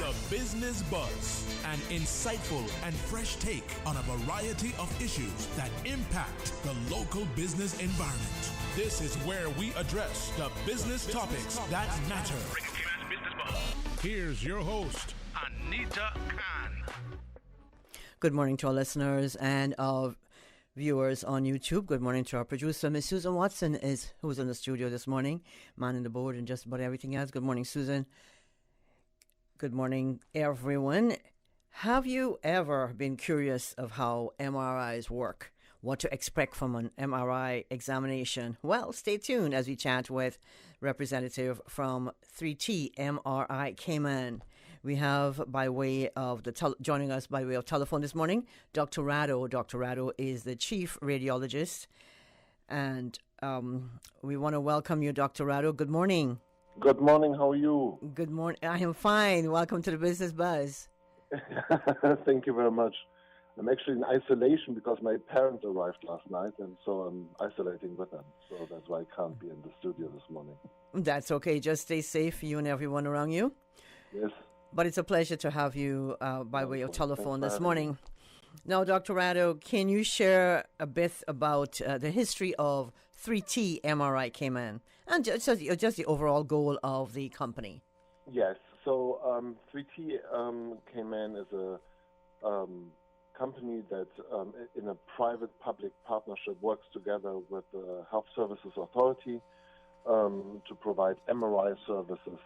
The Business Buzz, an insightful and fresh take on a variety of issues that impact the local business environment. This is where we address the business topics that matter. Here's your host, Anita Khan. Good morning to our listeners and our viewers on YouTube. Good morning to our producer, Miss Susan Watson, who's in the studio this morning, manning the board and just about everything else. Good morning, Susan. Good morning, everyone. Have you ever been curious of how MRIs work? What to expect from an MRI examination? Well, stay tuned as we chat with representative from 3T MRI Cayman. We have joining us by way of telephone this morning, Dr. Rado. Dr. Rado is the chief radiologist, and we want to welcome you, Dr. Rado. Good morning. Good morning. How are you? Good morning. I am fine. Welcome to the Business Buzz. Thank you very much. I'm actually in isolation because my parents arrived last night, and so I'm isolating with them. So that's why I can't be in the studio this morning. That's okay. Just stay safe, you and everyone around you. Yes. But it's a pleasure to have you by way of telephone this morning. Now, Dr. Rado, can you share a bit about the history of 3T MRI Cayman and just the overall goal of the company? Yes. So 3T Cayman is a company that in a private-public partnership works together with the Health Services Authority to provide MRI services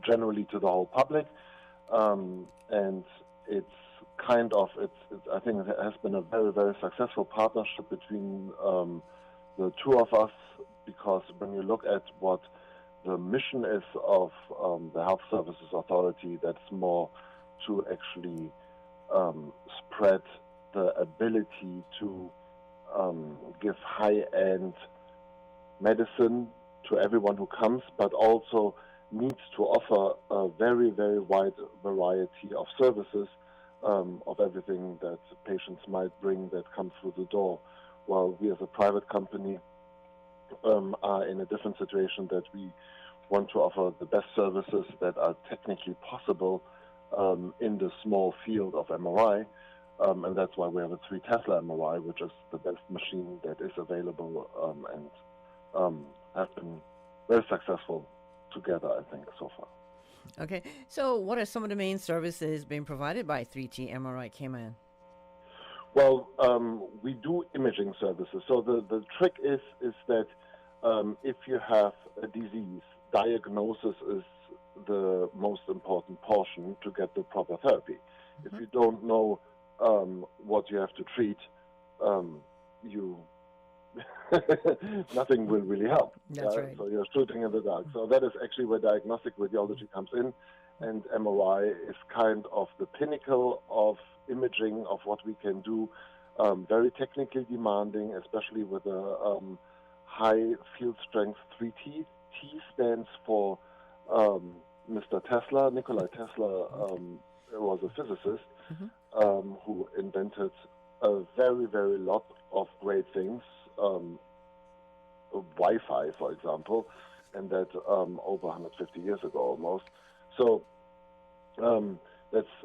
generally to the whole public, and it's I think it has been a very, very successful partnership between the two of us, because when you look at what the mission is of the Health Services Authority, that's more to actually spread the ability to give high-end medicine to everyone who comes, but also needs to offer a very, very wide variety of services of everything that patients might bring that come through the door. While we as a private company are in a different situation, that we want to offer the best services that are technically possible in the small field of MRI, and that's why we have a 3 Tesla MRI, which is the best machine that is available, and have been very successful together, I think, so far. Okay, so what are some of the main services being provided by 3T MRI Cayman? Well, we do imaging services. So the trick is that if you have a disease, diagnosis is the most important portion to get the proper therapy. Mm-hmm. If you don't know what you have to treat, nothing will really help. That's right. So you're shooting in the dark. So that is actually where diagnostic radiology comes in, and MRI is kind of the pinnacle of imaging of what we can do. Very technically demanding, especially with a high field strength 3T. T stands for Mr. Tesla. Nikola Tesla was a physicist who invented a very, very lot of great things. Wi-Fi, for example, and that over 150 years ago almost. So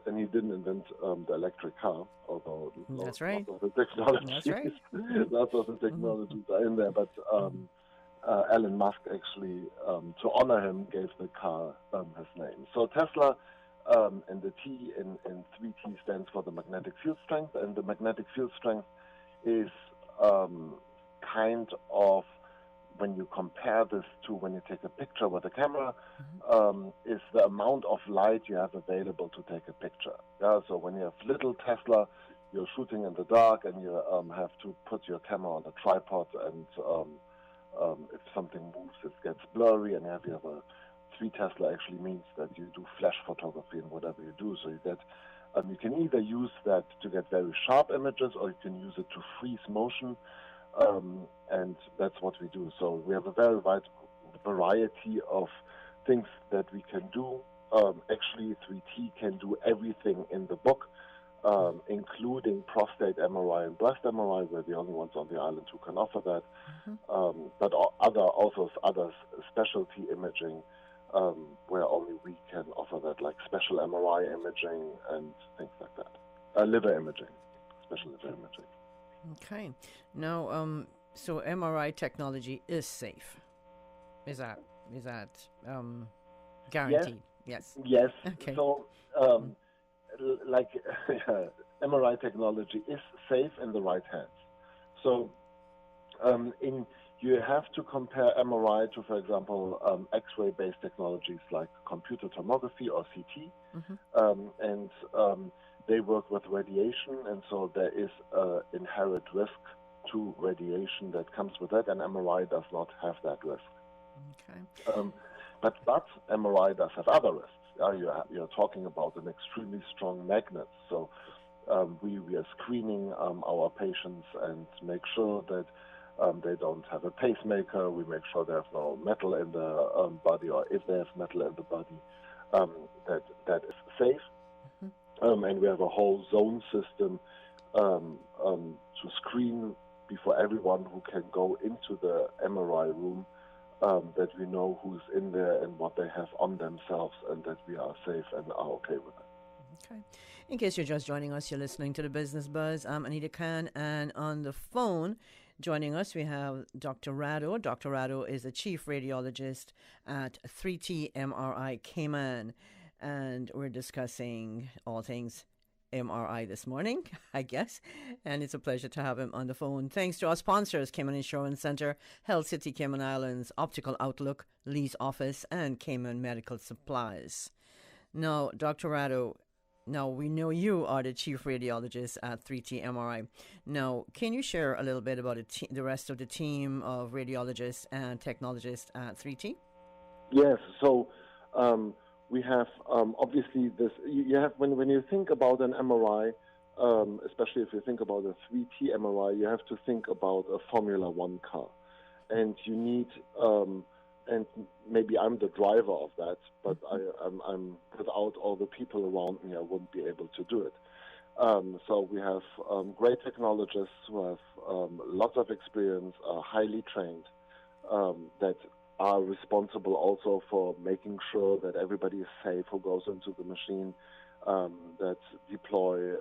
and he didn't invent the electric car, although that's right. Lots of the technologies, that's right. lots of the technologies are in there. But Elon Musk actually, to honor him, gave the car his name. So Tesla. And the T in 3T stands for the magnetic field strength, and the magnetic field strength is kind of, when you compare this to when you take a picture with a camera, is the amount of light you have available to take a picture. Yeah, so when you have little Tesla, you're shooting in the dark, and you have to put your camera on a tripod, and if something moves, it gets blurry, and you have a 3 Tesla actually means that you do flash photography in whatever you do. So you get, you can either use that to get very sharp images, or you can use it to freeze motion, and that's what we do. So we have a very wide variety of things that we can do. Actually, 3T can do everything in the book, including prostate MRI and breast MRI. We're the only ones on the island who can offer that. But other specialty imaging where only we can offer that, like special MRI imaging and things like that. Liver imaging, special liver imaging. Okay. Now, so MRI technology is safe. Is that guaranteed? Yes. Yes. Okay. So, like MRI technology is safe in the right hands. So, you have to compare MRI to, for example, X-ray-based technologies like computer tomography or CT, and they work with radiation, and so there is an inherent risk to radiation that comes with that, and MRI does not have that risk. Okay. But MRI does have other risks. You're talking about an extremely strong magnet, so we are screening our patients and make sure that they don't have a pacemaker. We make sure they have no metal in the body, or if they have metal in the body, that is safe. And we have a whole zone system to screen before everyone who can go into the MRI room, that we know who's in there and what they have on themselves, and that we are safe and are okay with it. Okay. In case you're just joining us, you're listening to the Business Buzz. I'm Anita Khan, and on the phone joining us, we have Dr. Rado. Dr. Rado is the chief radiologist at 3T MRI Cayman, and we're discussing all things MRI this morning, I guess, and it's a pleasure to have him on the phone. Thanks to our sponsors, Cayman Insurance Center, Health City Cayman Islands, Optical Outlook, Lee's Office, and Cayman Medical Supplies. Now, Dr. Rado, now we know you are the chief radiologist at 3T MRI. Now, can you share a little bit about the rest of the team of radiologists and technologists at 3T? Yes, so we have obviously this. You have when you think about an MRI, especially if you think about a 3T MRI, you have to think about a Formula One car, and you need. And maybe I'm the driver of that, but I'm without all the people around me, I wouldn't be able to do it. So we have great technologists who have lots of experience, are highly trained, that are responsible also for making sure that everybody is safe who goes into the machine, that deploy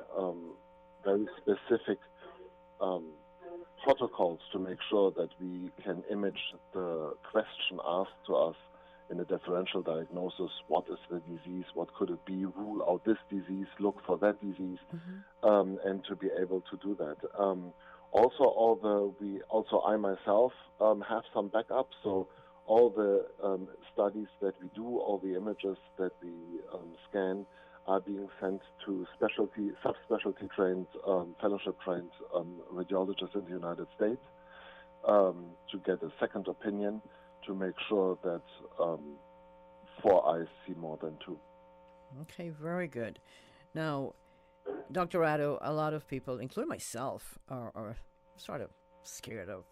very specific protocols to make sure that we can image the question asked to us in a differential diagnosis. What is the disease? What could it be? Rule out this disease, look for that disease, and to be able to do that. Also, I myself have some backup, so all the studies that we do, all the images that we scan, are being sent to subspecialty trained, fellowship trained radiologists in the United States to get a second opinion, to make sure that 4 eyes see more than 2. Okay, very good. Now, Dr. Rado, a lot of people, including myself, are sort of scared of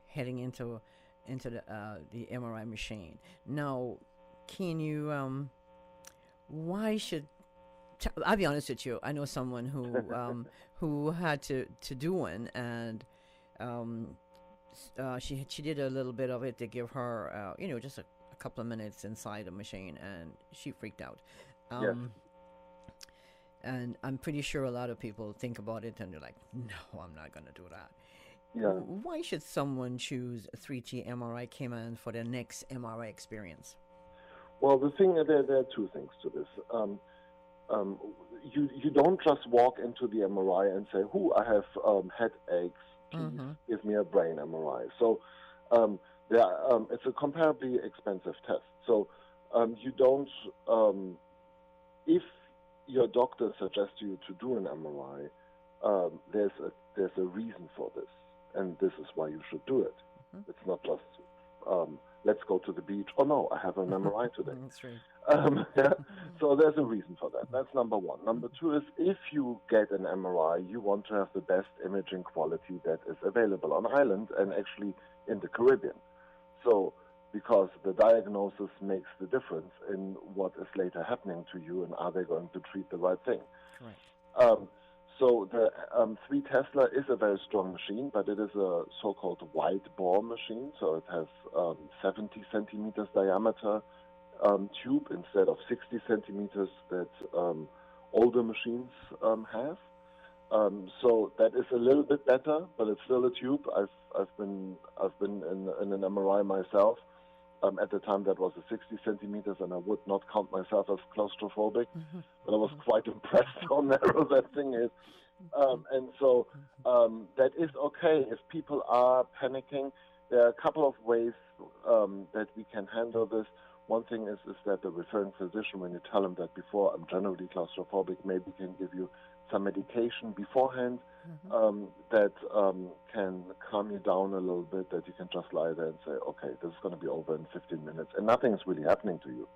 heading into the MRI machine. Now, can you? I'll be honest with you. I know someone who had to do one, and she did a little bit of it to give her just a couple of minutes inside the machine, and she freaked out. Yes. And I'm pretty sure a lot of people think about it and they're like, no, I'm not going to do that. Yeah. Why should someone choose 3T MRI Cayman for their next MRI experience? Well, the thing there are 2 things to this. You don't just walk into the MRI and say, I have headaches, please give me a brain MRI. So it's a comparably expensive test. So you don't, if your doctor suggests you to do an MRI, there's a reason for this, and this is why you should do it. It's not just let's go to the beach. Oh no, I have an MRI today. That's right. So there's a reason for that. That's number 1. Number 2 is, if you get an MRI, you want to have the best imaging quality that is available on island and actually in the Caribbean. So, because the diagnosis makes the difference in what is later happening to you, and are they going to treat the right thing. Right. So the 3 Tesla is a very strong machine, but it is a so-called wide bore machine. So it has 70 centimeters diameter tube instead of 60 centimeters that older machines have. So that is a little bit better, but it's still a tube. I've been in an MRI myself. At the time, that was a 60 centimeters, and I would not count myself as claustrophobic, but I was quite impressed how narrow that thing is. And so that is okay if people are panicking. There are a couple of ways that we can handle this. One thing is that the referring physician, when you tell him that before I'm generally claustrophobic, maybe can give you some medication beforehand that can calm you down a little bit, that you can just lie there and say, okay, this is going to be over in 15 minutes, and nothing is really happening to you.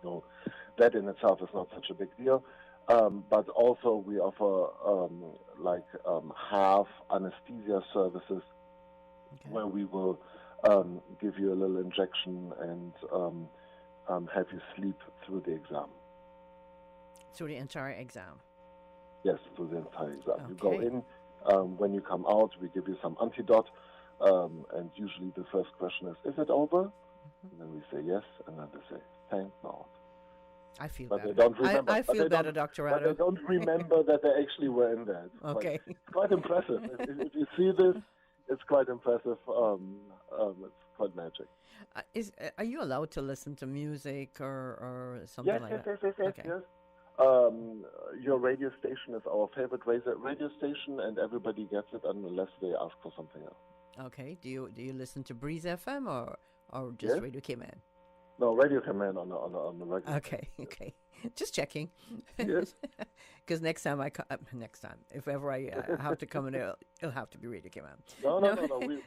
So that in itself is not such a big deal. But also we offer half anesthesia services where we will give you a little injection and have you sleep through the exam. Through the entire exam? Yes, through the entire exam. Okay. You go in, when you come out, we give you some antidote, and usually the first question is it over? And then we say yes, and then they say, thank God. I feel but better. They don't remember. I feel better, Dr. Ratto. But they don't remember that they actually were in there. Okay. It's quite impressive. If you see this, it's quite impressive. It's quite magic. Are you allowed to listen to music or something like that? Yes. Okay. Yes. Your radio station is our favorite radio station, and everybody gets it unless they ask for something else. Okay. Do you listen to Breeze FM or just Radio Cayman? No, Radio Cayman on the regular. Okay. Just checking. Yes. Because next time, if ever I have to come in, it'll have to be Radio Cayman. No.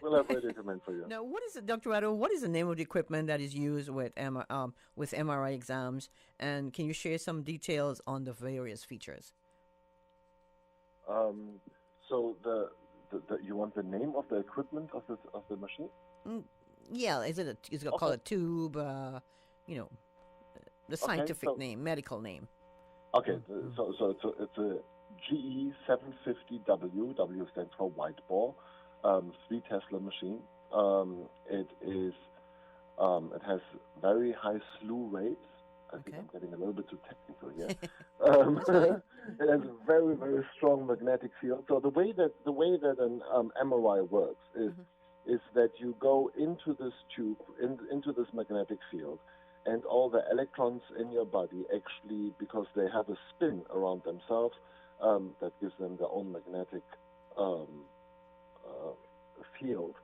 We'll have Radio Cayman for you. Now, what is it, Dr. Ratto? What is the name of the equipment that is used with MRI exams? And can you share some details on the various features? So you want the name of the equipment of the machine? Yeah, is it called a tube? The scientific name, medical name. Okay, so it's a GE 750W. W stands for white ball, 3 Tesla machine. It has very high slew rates. I think I'm getting a little bit too technical here. It has a very, very strong magnetic field. So the way that an MRI works is that you go into this tube, into this magnetic field, and all the electrons in your body actually, because they have a spin around themselves, that gives them their own magnetic field,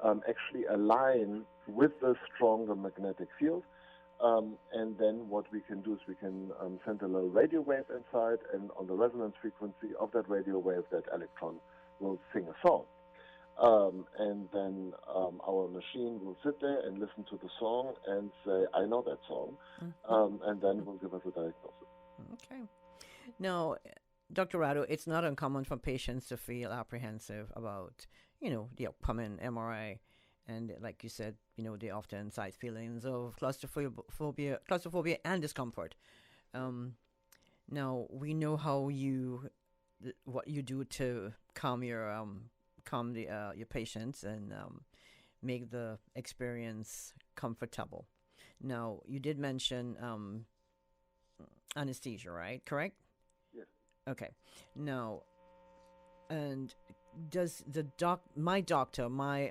actually align with the stronger magnetic field. And then what we can do is we can send a little radio wave inside, and on the resonance frequency of that radio wave, that electron will sing a song. And then our machine will sit there and listen to the song and say, I know that song, and then will give us a diagnosis. Okay. Now, Dr. Ratto, it's not uncommon for patients to feel apprehensive about, the upcoming MRI. And like you said, they often cite feelings of claustrophobia and discomfort. Now, we know what you do to calm your patients and make the experience comfortable. Now, you did mention anesthesia, right? Correct? Yes. Okay. Now, and does my doctor, my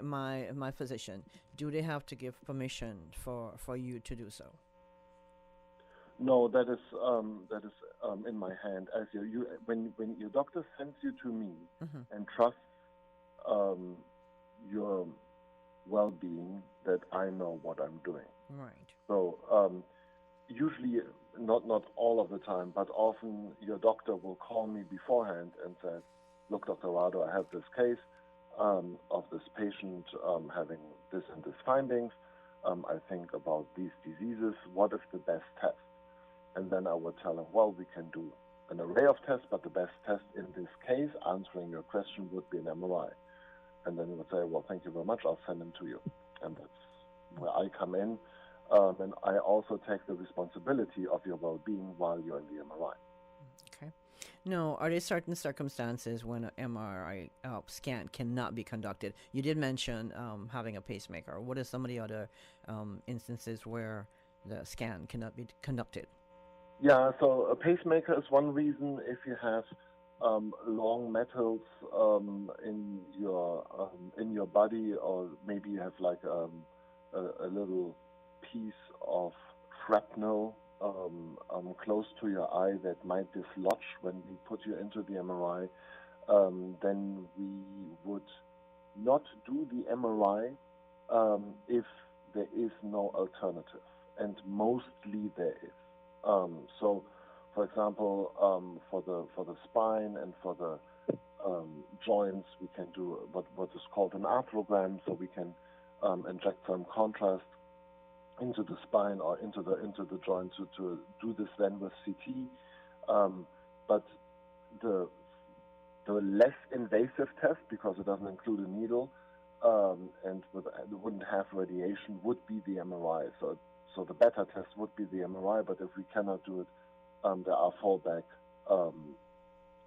physician, do they have to give permission for you to do so? No, that is in my hand. As when your doctor sends you to me and trusts your well-being, that I know what I'm doing. Right. So usually, not all of the time, but often your doctor will call me beforehand and say, look, Dr. Ratto, I have this case of this patient having this and this findings. I think about these diseases. What is the best test? And then I would tell him, well, we can do an array of tests, but the best test in this case, answering your question, would be an MRI. And then he would say, well, thank you very much. I'll send him to you. And that's where I come in. And I also take the responsibility of your well-being while you're in the MRI. Okay. Now, are there certain circumstances when an MRI scan cannot be conducted? You did mention having a pacemaker. What are some of the other instances where the scan cannot be conducted? Yeah, so a pacemaker is one reason. If you have long metals in your body, or maybe you have like a little piece of shrapnel close to your eye that might dislodge when we put you into the MRI, then we would not do the MRI if there is no alternative, and mostly there is. So, for example, for the spine and for the joints, we can do what is called an arthrogram. So we can inject some contrast into the spine or into the joint to do this then with CT. But the less invasive test, because it doesn't include a needle and it wouldn't have radiation, would be the MRI. So the better test would be the MRI, but if we cannot do it, there are fallback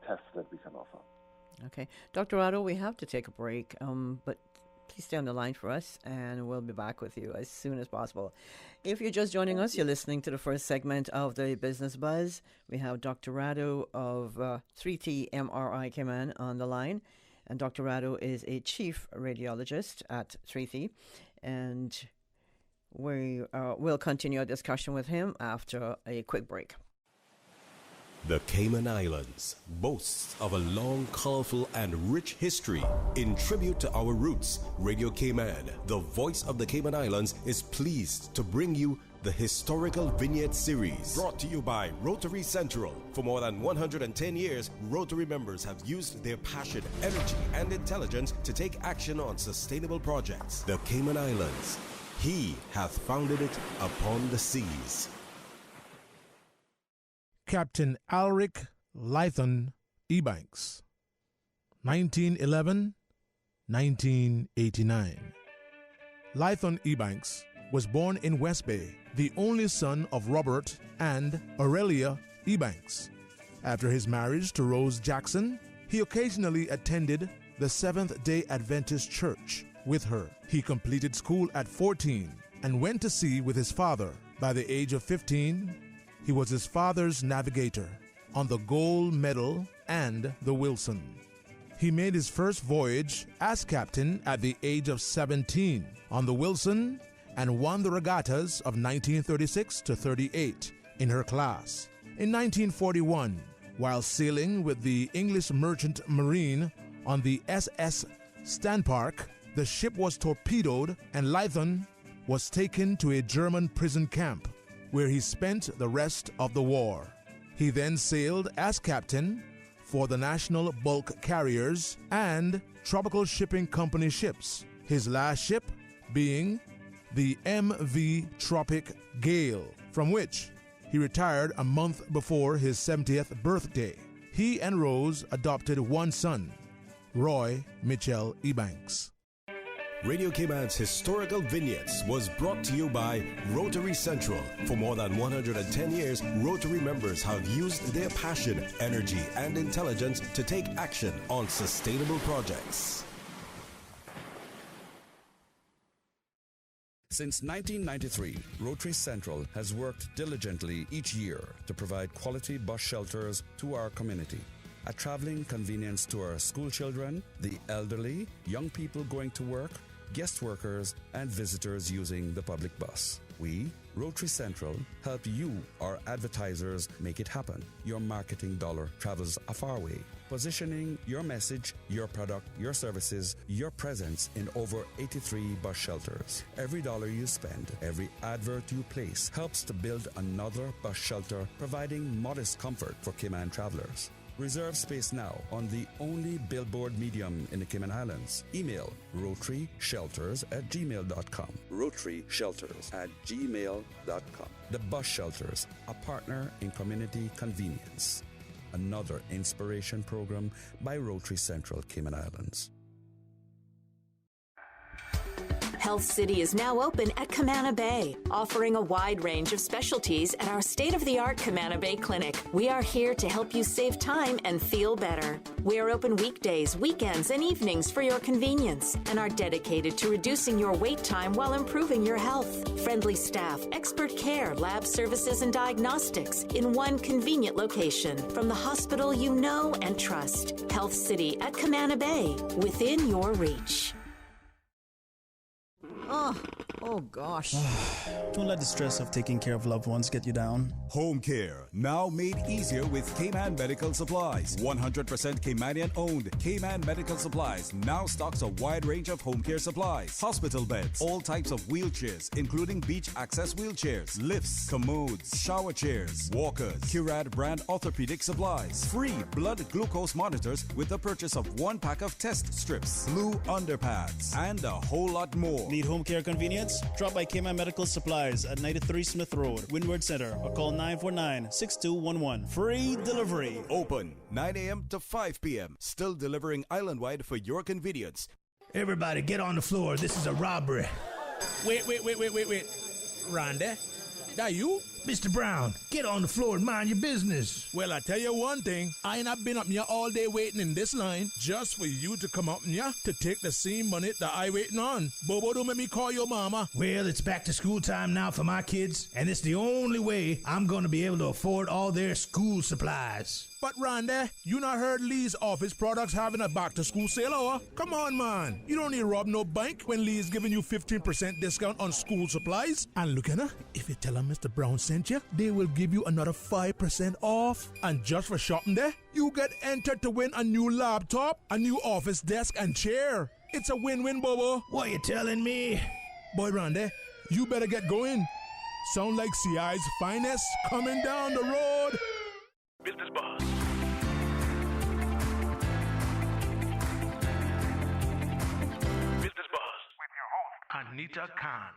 tests that we can offer. Okay. Dr. Otto, we have to take a break, but please stay on the line for us, and we'll be back with you as soon as possible. If you're just joining us, you're listening to the first segment of the Business Buzz. We have Dr. Rado of 3T MRI Cayman on the line, and Dr. Rado is a chief radiologist at 3T, and we will continue our discussion with him after a quick break. The Cayman Islands boasts of a long, colorful, and rich history. In tribute to our roots, Radio Cayman, the voice of the Cayman Islands, is pleased to bring you the Historical Vignette Series, brought to you by Rotary Central. For more than 110 years, Rotary members have used their passion, energy, and intelligence to take action on sustainable projects. The Cayman Islands, He hath founded it upon the seas. Captain Alric Lython Ebanks, 1911-1989. Lython Ebanks was born in West Bay, the only son of Robert and Aurelia Ebanks. After his marriage to Rose Jackson, he occasionally attended the Seventh-day Adventist Church with her. He completed school at 14 and went to sea with his father. By the age of 15, he was his father's navigator on the Gold Medal and the Wilson. He made his first voyage as captain at the age of 17 on the Wilson and won the regattas of 1936 to 38 in her class. In 1941, while sailing with the English Merchant Marine on the SS Stanpark, the ship was torpedoed and Lython was taken to a German prison camp, where he spent the rest of the war. He then sailed as captain for the National Bulk Carriers and Tropical Shipping Company ships, his last ship being the MV Tropic Gale, from which he retired a month before his 70th birthday. He and Rose adopted one son, Roy Mitchell Ebanks. Radio Cayman's Historical Vignettes was brought to you by Rotary Central. For more than 110 years, Rotary members have used their passion, energy, and intelligence to take action on sustainable projects. Since 1993, Rotary Central has worked diligently each year to provide quality bus shelters to our community. A traveling convenience to our school children, the elderly, young people going to work, guest workers, and visitors using the public bus. We, Rotary Central, help you, our advertisers, make it happen. Your marketing dollar travels a far way, positioning your message, your product, your services, your presence in over 83 bus shelters. Every dollar you spend, every advert you place helps to build another bus shelter, providing modest comfort for Cayman travelers. Reserve space now on the only billboard medium in the Cayman Islands. Email rotaryshelters@gmail.com. rotaryshelters@gmail.com. The Bus Shelters, a partner in community convenience. Another inspiration program by Rotary Central Cayman Islands. Health City is now open at Camana Bay, offering a wide range of specialties at our state-of-the-art Camana Bay Clinic. We are here to help you save time and feel better. We are open weekdays, weekends, and evenings for your convenience and are dedicated to reducing your wait time while improving your health. Friendly staff, expert care, lab services, and diagnostics in one convenient location from the hospital you know and trust. Health City at Camana Bay, within your reach. Oh gosh. Don't let the stress of taking care of loved ones get you down. Home care, now made easier with Cayman Medical Supplies. 100% Caymanian owned. Cayman Medical Supplies now stocks a wide range of home care supplies. Hospital beds, all types of wheelchairs, including beach access wheelchairs, lifts, commodes, shower chairs, walkers, Curad brand orthopedic supplies. Free blood glucose monitors with the purchase of 1 pack of test strips, blue underpads, and a whole lot more. Need home care convenience? Drop by Cayman Medical Supplies at 93 Smith Road, Windward Center, or call 949-6211. Free delivery. Open 9 a.m. to 5 p.m. Still delivering island-wide for your convenience. Everybody get on the floor. This is a robbery. Wait. Randy, that you? Mr. Brown, get on the floor and mind your business. Well, I tell you one thing. I ain't not been up here all day waiting in this line just for you to come up here to take the same money that I waiting on. Bobo, don't make me call your mama. Well, it's back to school time now for my kids, and it's the only way I'm going to be able to afford all their school supplies. But Randy, you not heard Lee's office products having a back-to-school sale, or? Come on, man. You don't need to rob no bank when Lee's giving you 15% discount on school supplies. And look at her, if you tell them Mr. Brown sent you, they will give you another 5% off. And just for shopping there, you get entered to win a new laptop, a new office desk and chair. It's a win-win, Bobo. What you telling me? Boy, Randy, you better get going. Sound like CI's finest coming down the road. Business Boss. Business Boss with your host, Anita Khan.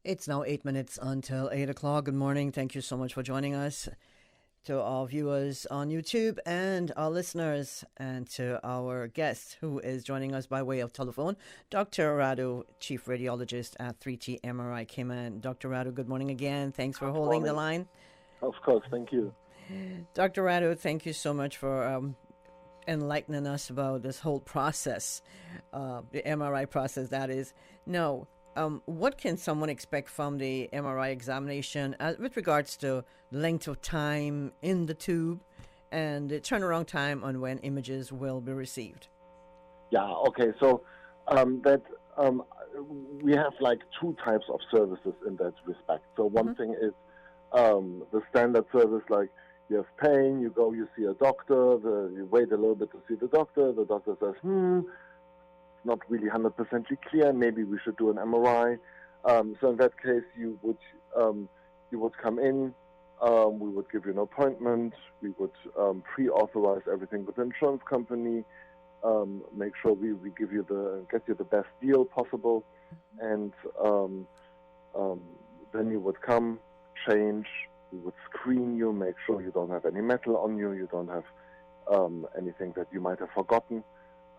It's now 8 minutes until 8 o'clock. Good morning. Thank you so much for joining us. To our viewers on YouTube and our listeners, and to our guest who is joining us by way of telephone, Dr. Radu, Chief Radiologist at 3T MRI Cayman. Dr. Radu, good morning again. Thanks for holding the line. Of course, thank you. Dr. Radu, thank you so much for enlightening us about this whole process, the MRI process, that is. Now, what can someone expect from the MRI examination with regards to length of time in the tube and the turnaround time on when images will be received? Yeah, okay. So we have like 2 types of services in that respect. So one thing is the standard service, like you have pain, you go, you see a doctor, you wait a little bit to see the doctor says, not really 100% clear, maybe we should do an MRI. So in that case, you would come in, we would give you an appointment, we would pre-authorize everything with the insurance company, make sure we get you the best deal possible, and then you would come, change, we would screen you, make sure you don't have any metal on you, you don't have anything that you might have forgotten,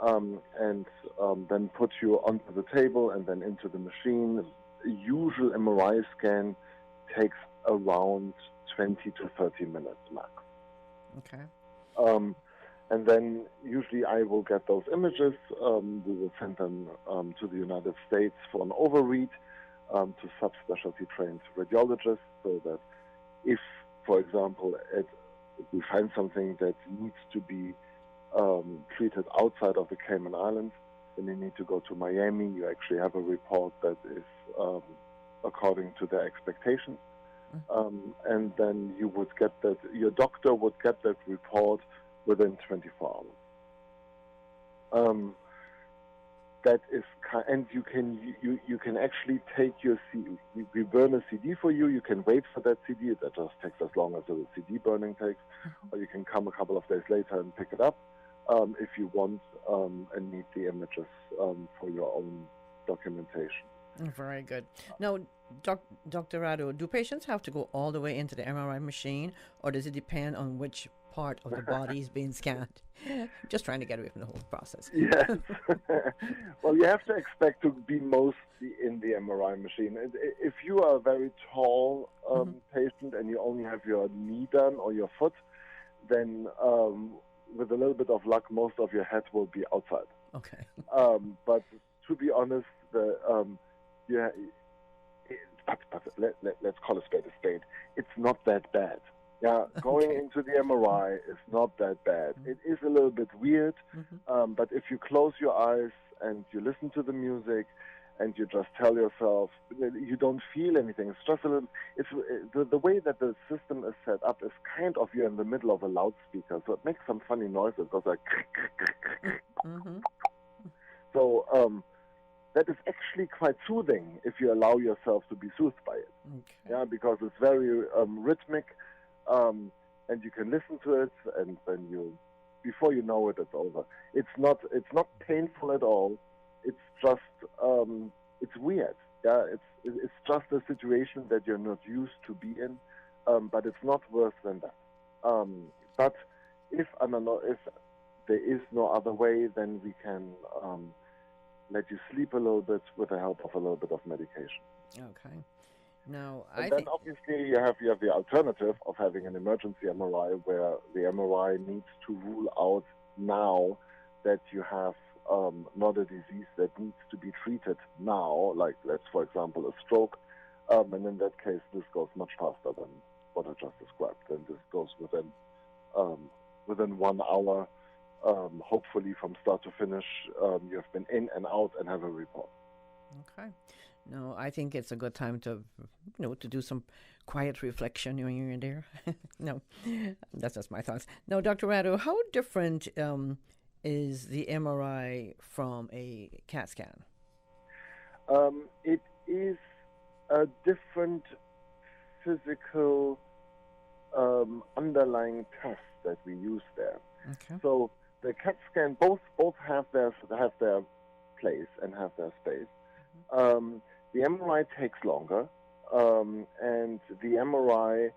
and then put you onto the table and then into the machine. A usual MRI scan takes around 20 to 30 minutes max. Okay. And then usually I will get those images. We will send them to the United States for an overread to subspecialty trained radiologists, so that if, for example, we find something that needs to be treated outside of the Cayman Islands, then you need to go to Miami. You actually have a report that is according to their expectations. And then you would get that, your doctor would get that report within 24 hours. That is, and you can actually take your CD. We burn a CD for you. You can wait for that CD. That just takes as long as the CD burning takes. Or you can come a couple of days later and pick it up if you want and need the images for your own documentation. Very good. Now, Dr. Radu, do patients have to go all the way into the MRI machine, or does it depend on which part of the body is being scanned. Just trying to get away from the whole process. Yes. Well, you have to expect to be mostly in the MRI machine. If you are a very tall patient and you only have your knee done or your foot, then with a little bit of luck, most of your head will be outside. Okay. But to be honest, let's call a spade. It's not that bad. Yeah, going into the MRI is not that bad. It is a little bit weird, but if you close your eyes and you listen to the music and you just tell yourself, you don't feel anything. It's just a little. The way that the system is set up is kind of you're in the middle of a loudspeaker, so it makes some funny noises. It goes like. So that is actually quite soothing if you allow yourself to be soothed by it. Okay. Yeah, because it's very rhythmic. And you can listen to it, and then before you know it, it's over. It's not painful at all. It's just it's weird. Yeah, it's just a situation that you're not used to be in, but it's not worse than that. But if there is no other way, then we can let you sleep a little bit with the help of a little bit of medication. Okay. Now, then obviously you have the alternative of having an emergency MRI, where the MRI needs to rule out now that you have not a disease that needs to be treated now, like for example, a stroke. And in that case, this goes much faster than what I just described. Then this goes within 1 hour, hopefully from start to finish. You have been in and out and have a report. Okay. No, I think it's a good time to do some quiet reflection when you're in there. No, that's just my thoughts. Now, Dr. Radu, how different is the MRI from a CAT scan? It is a different physical underlying test that we use there. Okay. So the CAT scan both have their place and have their space. The MRI takes longer, and the MRI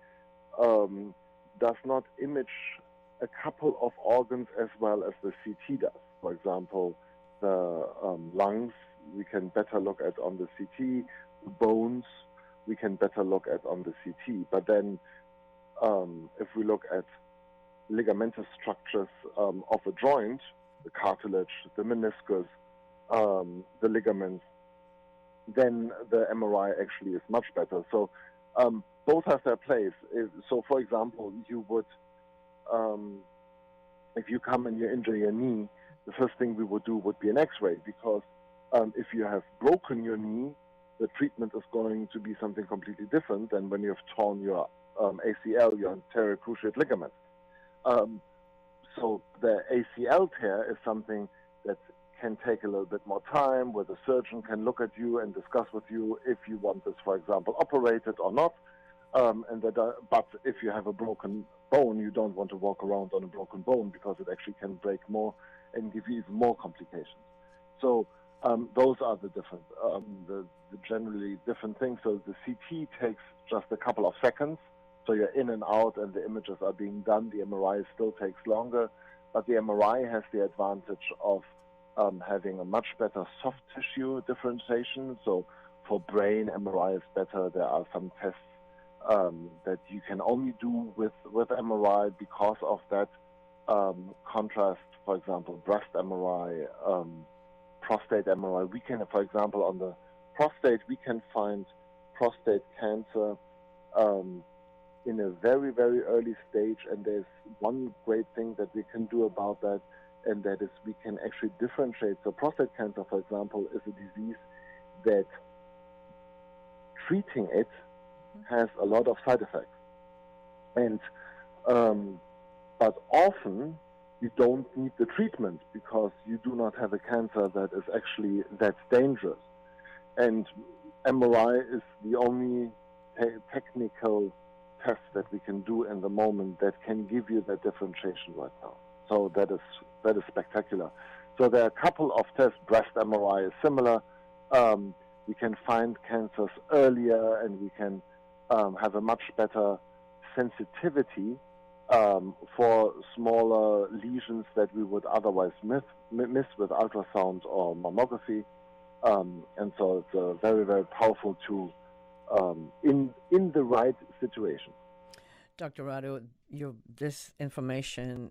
does not image a couple of organs as well as the CT does. For example, the lungs we can better look at on the CT, the bones we can better look at on the CT. But then if we look at ligamentous structures of a joint, the cartilage, the meniscus, the ligaments, then the MRI actually is much better. So both have their place. So, for example, you would, if you come and you injure your knee, the first thing we would do would be an X-ray, because if you have broken your knee, the treatment is going to be something completely different than when you have torn your ACL, your anterior cruciate ligament. So the ACL tear is something that can take a little bit more time, where the surgeon can look at you and discuss with you if you want this, for example, operated or not. But if you have a broken bone, you don't want to walk around on a broken bone, because it actually can break more and give you even more complications. So those are the different, the generally different things. So the CT takes just a couple of seconds. So you're in and out and the images are being done. The MRI still takes longer, but the MRI has the advantage of having a much better soft tissue differentiation. So for brain, MRI is better. There are some tests that you can only do with MRI because of that contrast. For example, breast MRI, prostate MRI. We can, for example, on the prostate, we can find prostate cancer in a very, very early stage. And there's one great thing that we can do about that, and that is we can actually differentiate. So prostate cancer, for example, is a disease that treating it has a lot of side effects. And but often you don't need the treatment because you do not have a cancer that is actually that dangerous. And MRI is the only technical test that we can do in the moment that can give you that differentiation right now. So that is spectacular. So there are a couple of tests. Breast MRI is similar. We can find cancers earlier, and we can have a much better sensitivity for smaller lesions that we would otherwise miss with ultrasound or mammography. And so it's a very, very powerful tool in the right situation. Dr. Rado, this information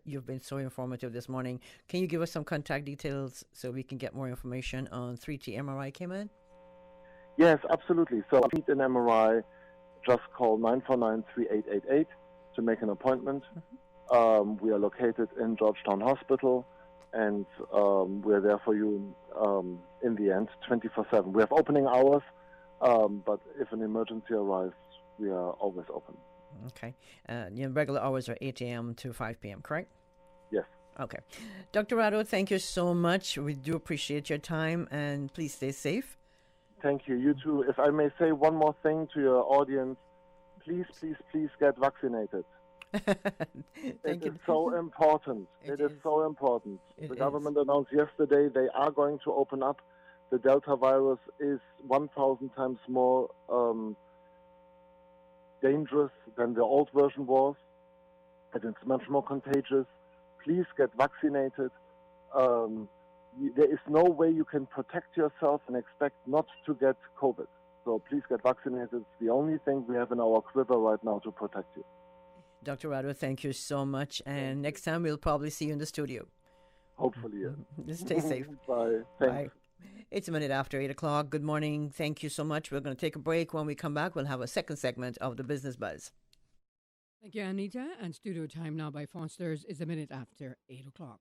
you've been so informative this morning. Can you give us some contact details so we can get more information on 3T MRI Cayman? Yes, absolutely. So if you need an MRI, just call 949-3888 to make an appointment. Mm-hmm. We are located in Georgetown Hospital, and we're there for you in the end, 24/7. We have opening hours, but if an emergency arrives, we are always open. Okay. Your regular hours are 8 a.m. to 5 p.m., correct? Yes. Okay. Dr. Rado, thank you so much. We do appreciate your time, and please stay safe. Thank you. You too. If I may say one more thing to your audience, please, please, please get vaccinated. It is so important. It is so important. The government announced yesterday they are going to open up. The Delta virus is 1,000 times more dangerous than the old version was, and it's much more contagious. Please get vaccinated. There is no way you can protect yourself and expect not to get COVID. So please get vaccinated. It's the only thing we have in our quiver right now to protect you. Dr. Rado, thank you so much. And next time we'll probably see you in the studio. Hopefully, yes. Just stay safe. Bye. Thanks. Bye. It's a minute after 8 o'clock. Good morning. Thank you so much. We're going to take a break. When we come back, we'll have a second segment of the Business Buzz. Thank you, Anita. And studio time now by Foster's is a minute after 8 o'clock.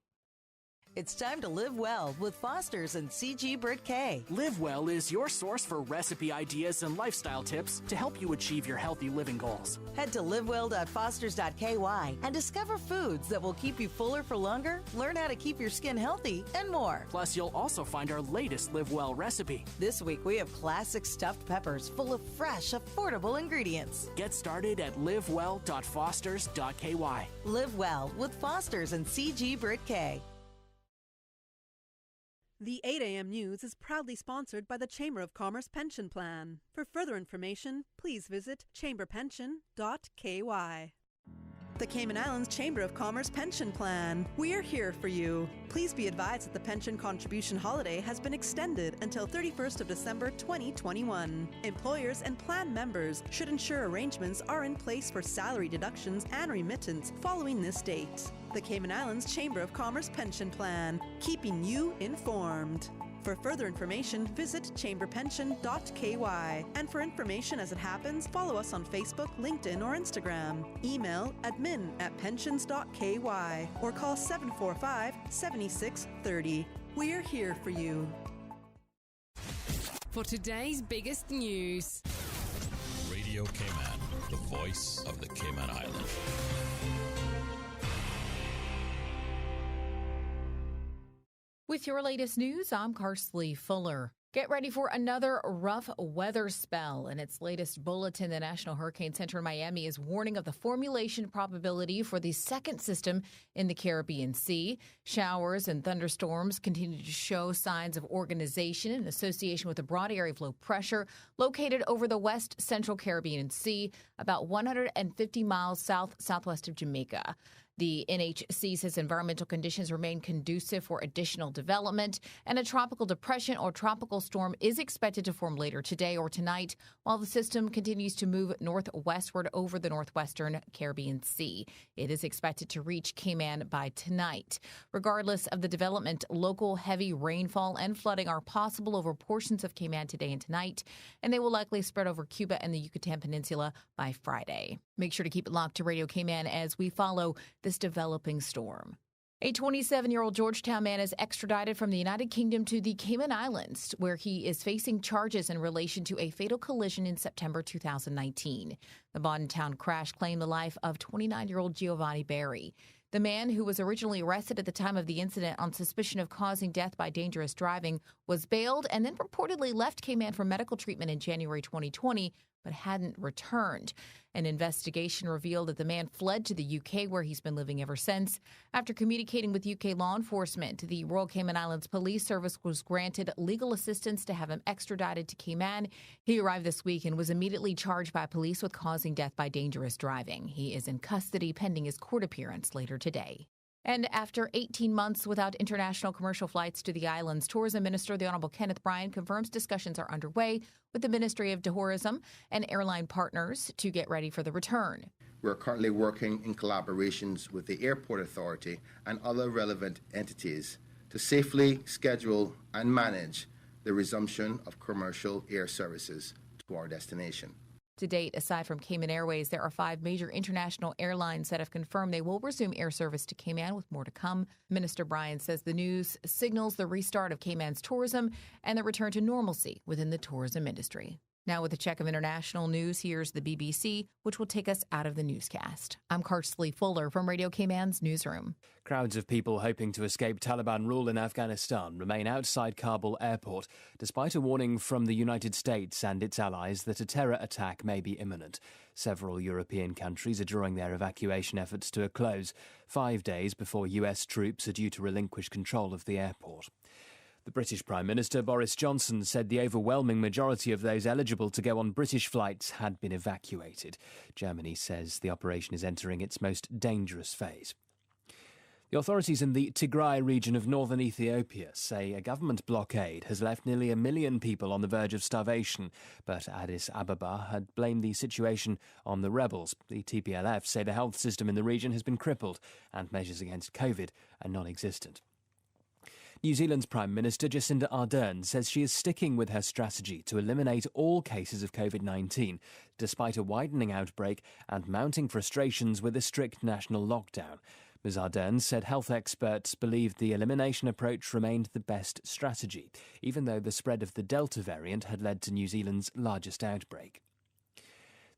It's time to live well with Foster's and CG Brit K. Live Well is your source for recipe ideas and lifestyle tips to help you achieve your healthy living goals. Head to livewell.fosters.ky and discover foods that will keep you fuller for longer, learn how to keep your skin healthy, and more. Plus, you'll also find our latest Live Well recipe. This week, we have classic stuffed peppers full of fresh, affordable ingredients. Get started at livewell.fosters.ky. Live Well with Foster's and CG Brit K. The 8 a.m. News is proudly sponsored by the Chamber of Commerce Pension Plan. For further information, please visit chamberpension.ky. The Cayman Islands Chamber of Commerce Pension Plan. We are here for you. Please be advised that the pension contribution holiday has been extended until 31st of December 2021. Employers and plan members should ensure arrangements are in place for salary deductions and remittance following this date. The Cayman Islands Chamber of Commerce Pension Plan, keeping you informed. For further information, visit chamberpension.ky. And for information as it happens, follow us on Facebook, LinkedIn, or Instagram. Email admin@pensions.ky or call 745-7630. We're here for you. For today's biggest news. Radio Cayman, the voice of the Cayman Islands. With your latest news, I'm Karsley Fuller. Get ready for another rough weather spell. In its latest bulletin, the National Hurricane Center in Miami is warning of the formulation probability for the second system in the Caribbean Sea. Showers and thunderstorms continue to show signs of organization in association with a broad area of low pressure located over the west central Caribbean Sea, about 150 miles southwest of Jamaica. The NHC says environmental conditions remain conducive for additional development, and a tropical depression or tropical storm is expected to form later today or tonight, while the system continues to move northwestward over the northwestern Caribbean Sea. It is expected to reach Cayman by tonight. Regardless of the development, local heavy rainfall and flooding are possible over portions of Cayman today and tonight, and they will likely spread over Cuba and the Yucatan Peninsula by Friday. Make sure to keep it locked to Radio Cayman as we follow this developing storm. A 27-year-old Georgetown man is extradited from the United Kingdom to the Cayman Islands, where he is facing charges in relation to a fatal collision in September 2019. The Bontown crash claimed the life of 29-year-old Giovanni Berry. The man, who was originally arrested at the time of the incident on suspicion of causing death by dangerous driving, was bailed and then reportedly left Cayman for medical treatment in January 2020 but hadn't returned. An investigation revealed that the man fled to the UK, where he's been living ever since. After communicating with UK law enforcement, the Royal Cayman Islands Police Service was granted legal assistance to have him extradited to Cayman. He arrived this week and was immediately charged by police with causing death by dangerous driving. He is in custody pending his court appearance later today. And after 18 months without international commercial flights to the islands, Tourism Minister, the Honourable Kenneth Bryan, confirms discussions are underway with the Ministry of Tourism and airline partners to get ready for the return. We're currently working in collaborations with the Airport Authority and other relevant entities to safely schedule and manage the resumption of commercial air services to our destination. To date, aside from Cayman Airways, there are 5 major international airlines that have confirmed they will resume air service to Cayman, with more to come. Minister Bryan says the news signals the restart of Cayman's tourism and the return to normalcy within the tourism industry. Now with a check of international news, here's the BBC, which will take us out of the newscast. I'm Karsley Fuller from Radio Cayman's newsroom. Crowds of people hoping to escape Taliban rule in Afghanistan remain outside Kabul airport, despite a warning from the United States and its allies that a terror attack may be imminent. Several European countries are drawing their evacuation efforts to a close, 5 days before US troops are due to relinquish control of the airport. The British Prime Minister Boris Johnson said the overwhelming majority of those eligible to go on British flights had been evacuated. Germany says the operation is entering its most dangerous phase. The authorities in the Tigray region of northern Ethiopia say a government blockade has left nearly 1 million people on the verge of starvation, but Addis Ababa had blamed the situation on the rebels. The TPLF say the health system in the region has been crippled and measures against COVID are non-existent. New Zealand's Prime Minister Jacinda Ardern says she is sticking with her strategy to eliminate all cases of COVID-19, despite a widening outbreak and mounting frustrations with a strict national lockdown. Ms Ardern said health experts believed the elimination approach remained the best strategy, even though the spread of the Delta variant had led to New Zealand's largest outbreak.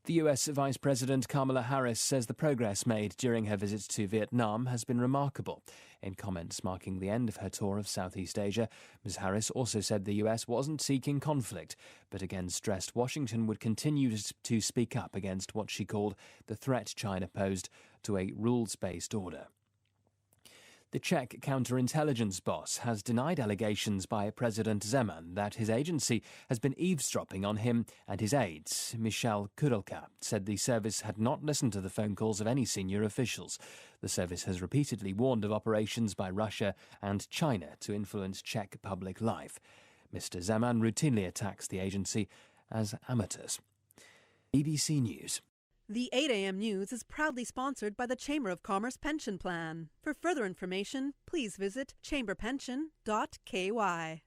The US Vice President Kamala Harris says the progress made during her visit to Vietnam has been remarkable. In comments marking the end of her tour of Southeast Asia, Ms Harris also said the US wasn't seeking conflict, but again stressed Washington would continue to speak up against what she called the threat China posed to a rules-based order. The Czech counterintelligence boss has denied allegations by President Zeman that his agency has been eavesdropping on him and his aides. Michal Kudelka said the service had not listened to the phone calls of any senior officials. The service has repeatedly warned of operations by Russia and China to influence Czech public life. Mr. Zeman routinely attacks the agency as amateurs. BBC News. The 8 a.m. news is proudly sponsored by the Chamber of Commerce Pension Plan. For further information, please visit chamberpension.ky.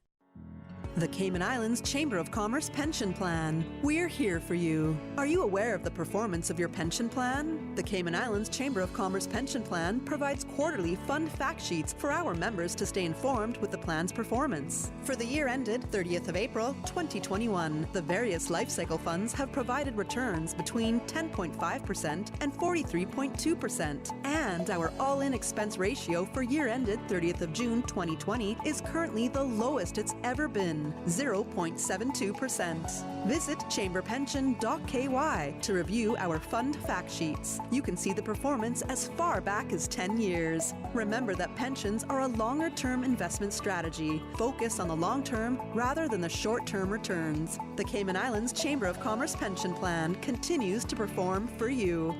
The Cayman Islands Chamber of Commerce Pension Plan. We're here for you. Are you aware of the performance of your pension plan? The Cayman Islands Chamber of Commerce Pension Plan provides quarterly fund fact sheets for our members to stay informed with the plan's performance. For the year ended 30th of April, 2021, the various life cycle funds have provided returns between 10.5% and 43.2%. And our all-in expense ratio for year ended 30th of June, 2020 is currently the lowest it's ever been. 0.72%. Visit chamberpension.ky to review our fund fact sheets. You can see the performance as far back as 10 years. Remember that pensions are a longer-term investment strategy. Focus on the long term rather than the short-term returns. The Cayman Islands Chamber of Commerce Pension Plan continues to perform for you.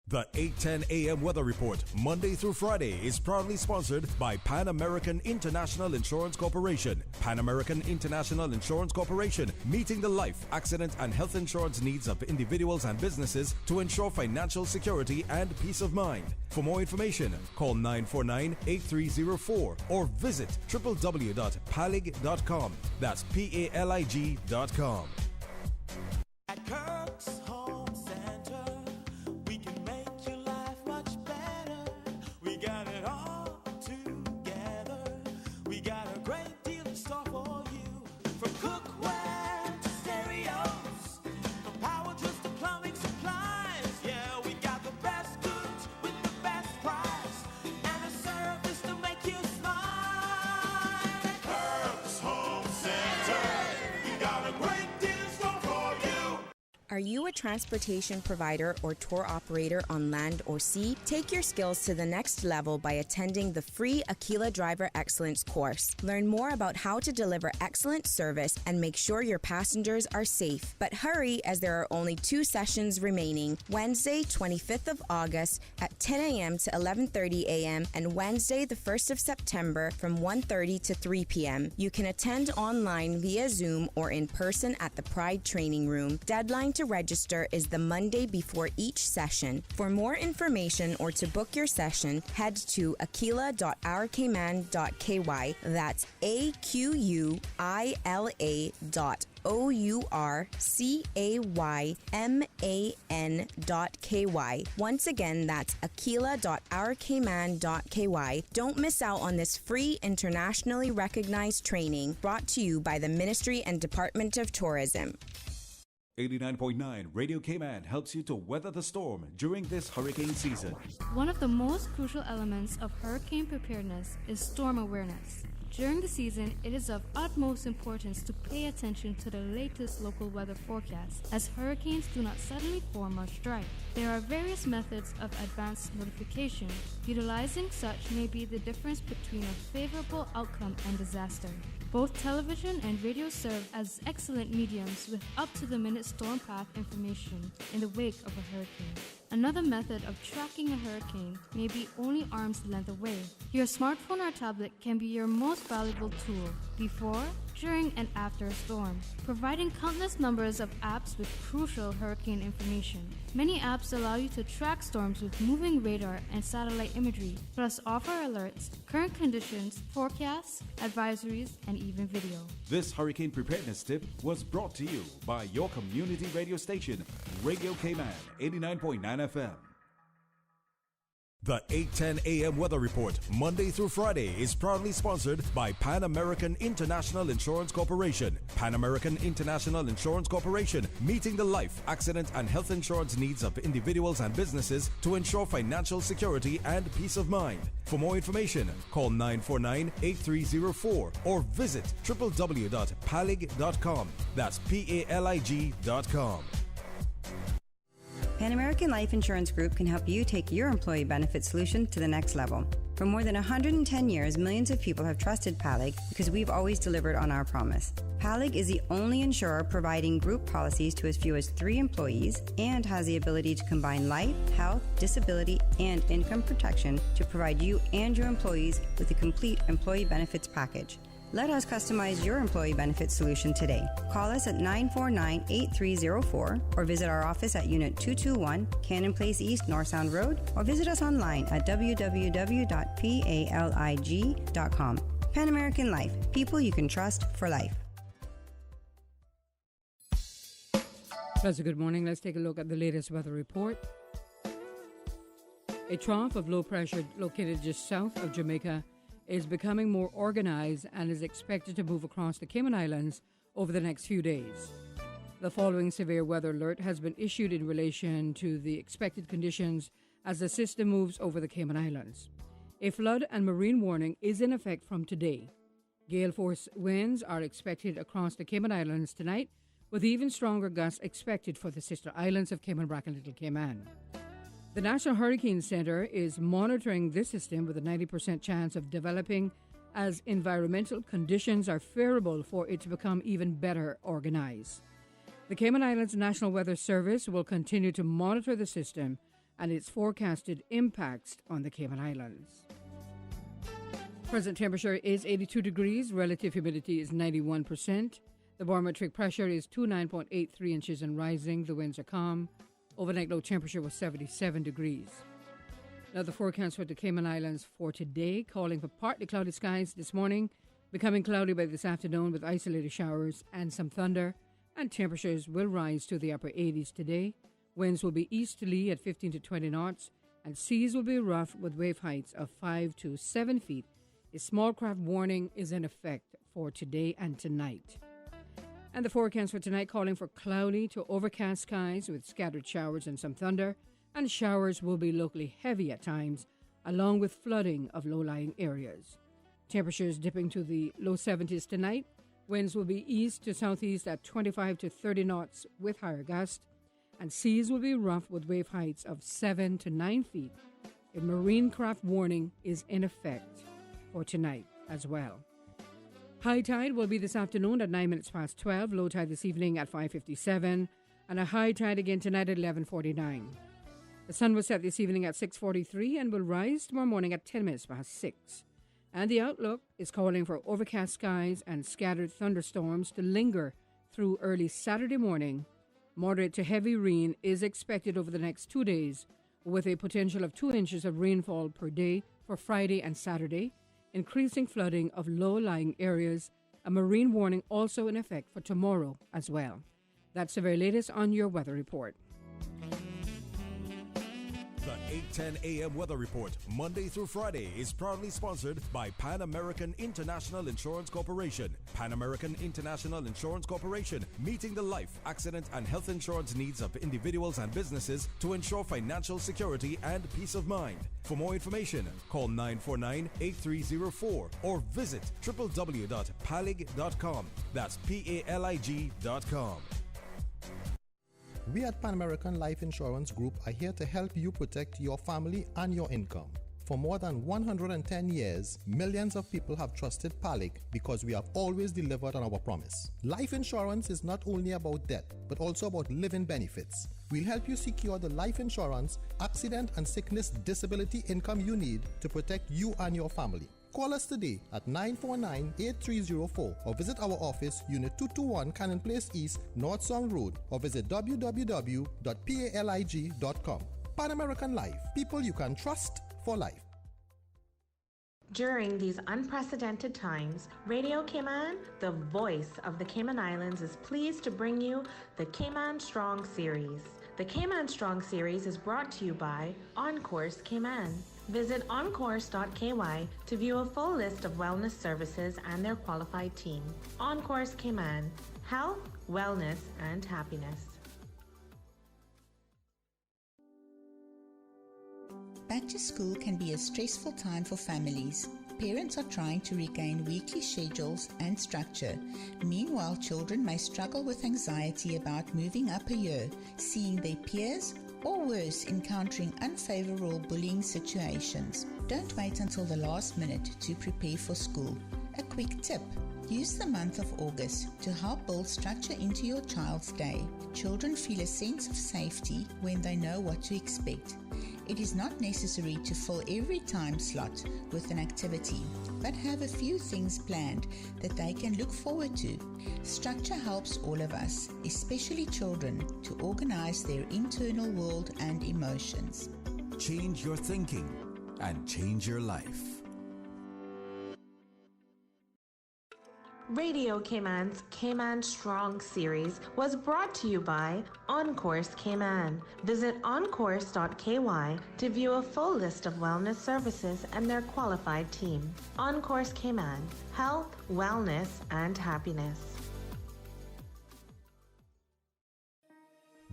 The 8:10 a.m. weather report, Monday through Friday, is proudly sponsored by Pan American International Insurance Corporation. Pan American International Insurance Corporation, meeting the life, accident, and health insurance needs of individuals and businesses to ensure financial security and peace of mind. For more information, call 949-8304 or visit www.palig.com. That's PALIG.com. At Kirk's Home Center, we can make your life much better. We got it all together. We got a great deal in store for you. From cookware to stereos, from power tools to plumbing supplies. Yeah, we got the best goods with the best price and a service to make you smile. At Kirk's Home Center, we got a great deal Are you a transportation provider or tour operator on land or sea? Take your skills to the next level by attending the free Aquila Driver Excellence course. Learn more about how to deliver excellent service and make sure your passengers are safe. But hurry, as there are only 2 sessions remaining. Wednesday, 25th of August at 10 a.m. to 11:30 a.m. and Wednesday, the 1st of September from 1:30 to 3 p.m. You can attend online via Zoom or in person at the Pride Training Room. Deadline to register is the Monday before each session. For more information or to book your session, head to aquila.ourcayman.ky. That's aquila.ourcayman.ky. Once again, that's aquila.ourcayman.ky. Don't miss out on this free internationally recognized training brought to you by the Ministry and Department of Tourism. 89.9 Radio Cayman helps you to weather the storm during this hurricane season. One of the most crucial elements of hurricane preparedness is storm awareness. During the season, it is of utmost importance to pay attention to the latest local weather forecasts, as hurricanes do not suddenly form or strike. There are various methods of advanced notification. Utilizing such may be the difference between a favorable outcome and disaster. Both television and radio serve as excellent mediums with up-to-the-minute storm path information in the wake of a hurricane. Another method of tracking a hurricane may be only arm's length away. Your smartphone or tablet can be your most valuable tool before, during, and after a storm, providing countless numbers of apps with crucial hurricane information. Many apps allow you to track storms with moving radar and satellite imagery, plus offer alerts, current conditions, forecasts, advisories, and even video. This hurricane preparedness tip was brought to you by your community radio station, Radio Cayman, 89.9 FM. The 8:10 a.m. weather report, Monday through Friday, is proudly sponsored by Pan American International Insurance Corporation. Pan American International Insurance Corporation, meeting the life, accident, and health insurance needs of individuals and businesses to ensure financial security and peace of mind. For more information, call 949-8304 or visit www.palig.com. That's PALIG.com. Pan American Life Insurance Group can help you take your employee benefit solution to the next level. For more than 110 years, millions of people have trusted PALIG because we've always delivered on our promise. PALIG is the only insurer providing group policies to as few as 3 employees and has the ability to combine life, health, disability, and income protection to provide you and your employees with a complete employee benefits package. Let us customize your employee benefits solution today. Call us at 949-8304 or visit our office at Unit 221, Cannon Place East, North Sound Road, or visit us online at www.palig.com. Pan American Life, people you can trust for life. That's a good morning. Let's take a look at the latest weather report. A trough of low pressure located just south of Jamaica is becoming more organized and is expected to move across the Cayman Islands over the next few days. The following severe weather alert has been issued in relation to the expected conditions as the system moves over the Cayman Islands. A flood and marine warning is in effect from today. Gale force winds are expected across the Cayman Islands tonight, with even stronger gusts expected for the sister islands of Cayman Brac and Little Cayman. The National Hurricane Center is monitoring this system with a 90% chance of developing as environmental conditions are favorable for it to become even better organized. The Cayman Islands National Weather Service will continue to monitor the system and its forecasted impacts on the Cayman Islands. Present temperature is 82 degrees, relative humidity is 91%. The barometric pressure is 29.83 inches and rising. The winds are calm. Overnight low temperature was 77 degrees. Now the forecast for the Cayman Islands for today, calling for partly cloudy skies this morning, becoming cloudy by this afternoon with isolated showers and some thunder, and temperatures will rise to the upper 80s today. Winds will be easterly at 15 to 20 knots, and seas will be rough with wave heights of 5 to 7 feet. A small craft warning is in effect for today and tonight. And the forecast for tonight calling for cloudy to overcast skies with scattered showers and some thunder, and showers will be locally heavy at times, along with flooding of low-lying areas. Temperatures dipping to the low 70s tonight. Winds will be east to southeast at 25 to 30 knots with higher gusts. and seas will be rough with wave heights of 7 to 9 feet. A marine craft warning is in effect for tonight as well. High tide will be this afternoon at 9 minutes past 12, low tide this evening at 5:57, and a high tide again tonight at 11:49. The sun will set this evening at 6:43 and will rise tomorrow morning at 10 minutes past 6. And the outlook is calling for overcast skies and scattered thunderstorms to linger through early Saturday morning. Moderate to heavy rain is expected over the next 2 days, with a potential of 2 inches of rainfall per day for Friday and Saturday, increasing flooding of low-lying areas, a marine warning also in effect for tomorrow as well. That's the very latest on your weather report. The 8:10 a.m. Weather Report, Monday through Friday, is proudly sponsored by Pan American International Insurance Corporation. Pan American International Insurance Corporation, meeting the life, accident, and health insurance needs of individuals and businesses to ensure financial security and peace of mind. For more information, call 949-8304 or visit www.palig.com. That's PALIG.com. We at Pan American Life Insurance Group are here to help you protect your family and your income. For more than 110 years, millions of people have trusted PALIG because we have always delivered on our promise. Life insurance is not only about death, but also about living benefits. We'll help you secure the life insurance, accident and sickness disability income you need to protect you and your family. Call us today at 949-8304 or visit our office, Unit 221 Cannon Place East, North Song Road, or visit www.palig.com. Pan American Life, people you can trust for life. During these unprecedented times, Radio Cayman, the voice of the Cayman Islands, is pleased to bring you the Cayman Strong Series. The Cayman Strong Series is brought to you by On Course Cayman. Visit oncourse.ky to view a full list of wellness services and their qualified team. On Course Cayman, health, wellness, and happiness. Back to school can be a stressful time for families. Parents are trying to regain weekly schedules and structure. Meanwhile, children may struggle with anxiety about moving up a year, seeing their peers, or worse, encountering unfavorable bullying situations. Don't wait until the last minute to prepare for school. A quick tip: use the month of August to help build structure into your child's day. Children feel a sense of safety when they know what to expect. It is not necessary to fill every time slot with an activity, but have a few things planned that they can look forward to. Structure helps all of us, especially children, to organize their internal world and emotions. Change your thinking and change your life. Radio Cayman's Cayman Strong Series was brought to you by On Course Cayman. Visit oncourse.ky to view a full list of wellness services and their qualified team. On Course Cayman, health, wellness, and happiness.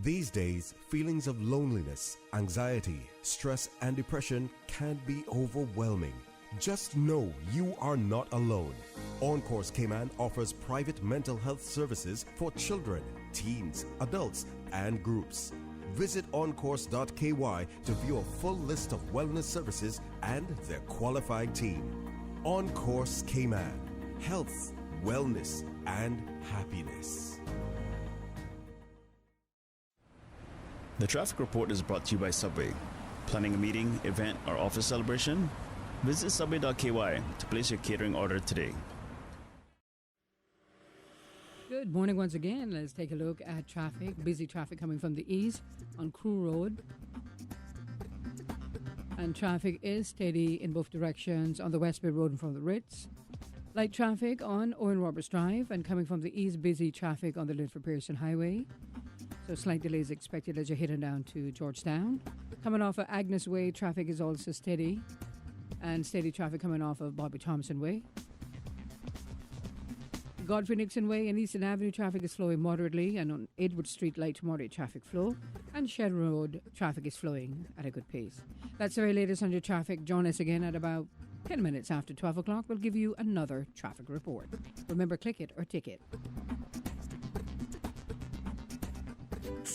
These days, feelings of loneliness, anxiety, stress, and depression can be overwhelming. Just know you are not alone. On Course Cayman offers private mental health services for children, teens, adults, and groups. Visit oncourse.ky to view a full list of wellness services and their qualified team. On Course Cayman, health, wellness, and happiness. The traffic report is brought to you by Subway. Planning a meeting, event, or office celebration? Visit subway.ky to place your catering order today. Good morning once again. Let's take a look at traffic. Busy traffic coming from the east on Crew Road. And traffic is steady in both directions on the West Bay Road and from the Ritz. Light traffic on Owen Roberts Drive, and coming from the east, busy traffic on the Linford Pearson Highway. So slight delays expected as you're heading down to Georgetown. Coming off of Agnes Way, traffic is also steady. And steady traffic coming off of Bobby Thompson Way. Godfrey Nixon Way and Eastern Avenue traffic is flowing moderately, and on Edward Street, light to moderate traffic flow. And Shed Road traffic is flowing at a good pace. That's the very latest on your traffic. Join us again at about 10 minutes after 12 o'clock. We'll give you another traffic report. Remember, click it or ticket.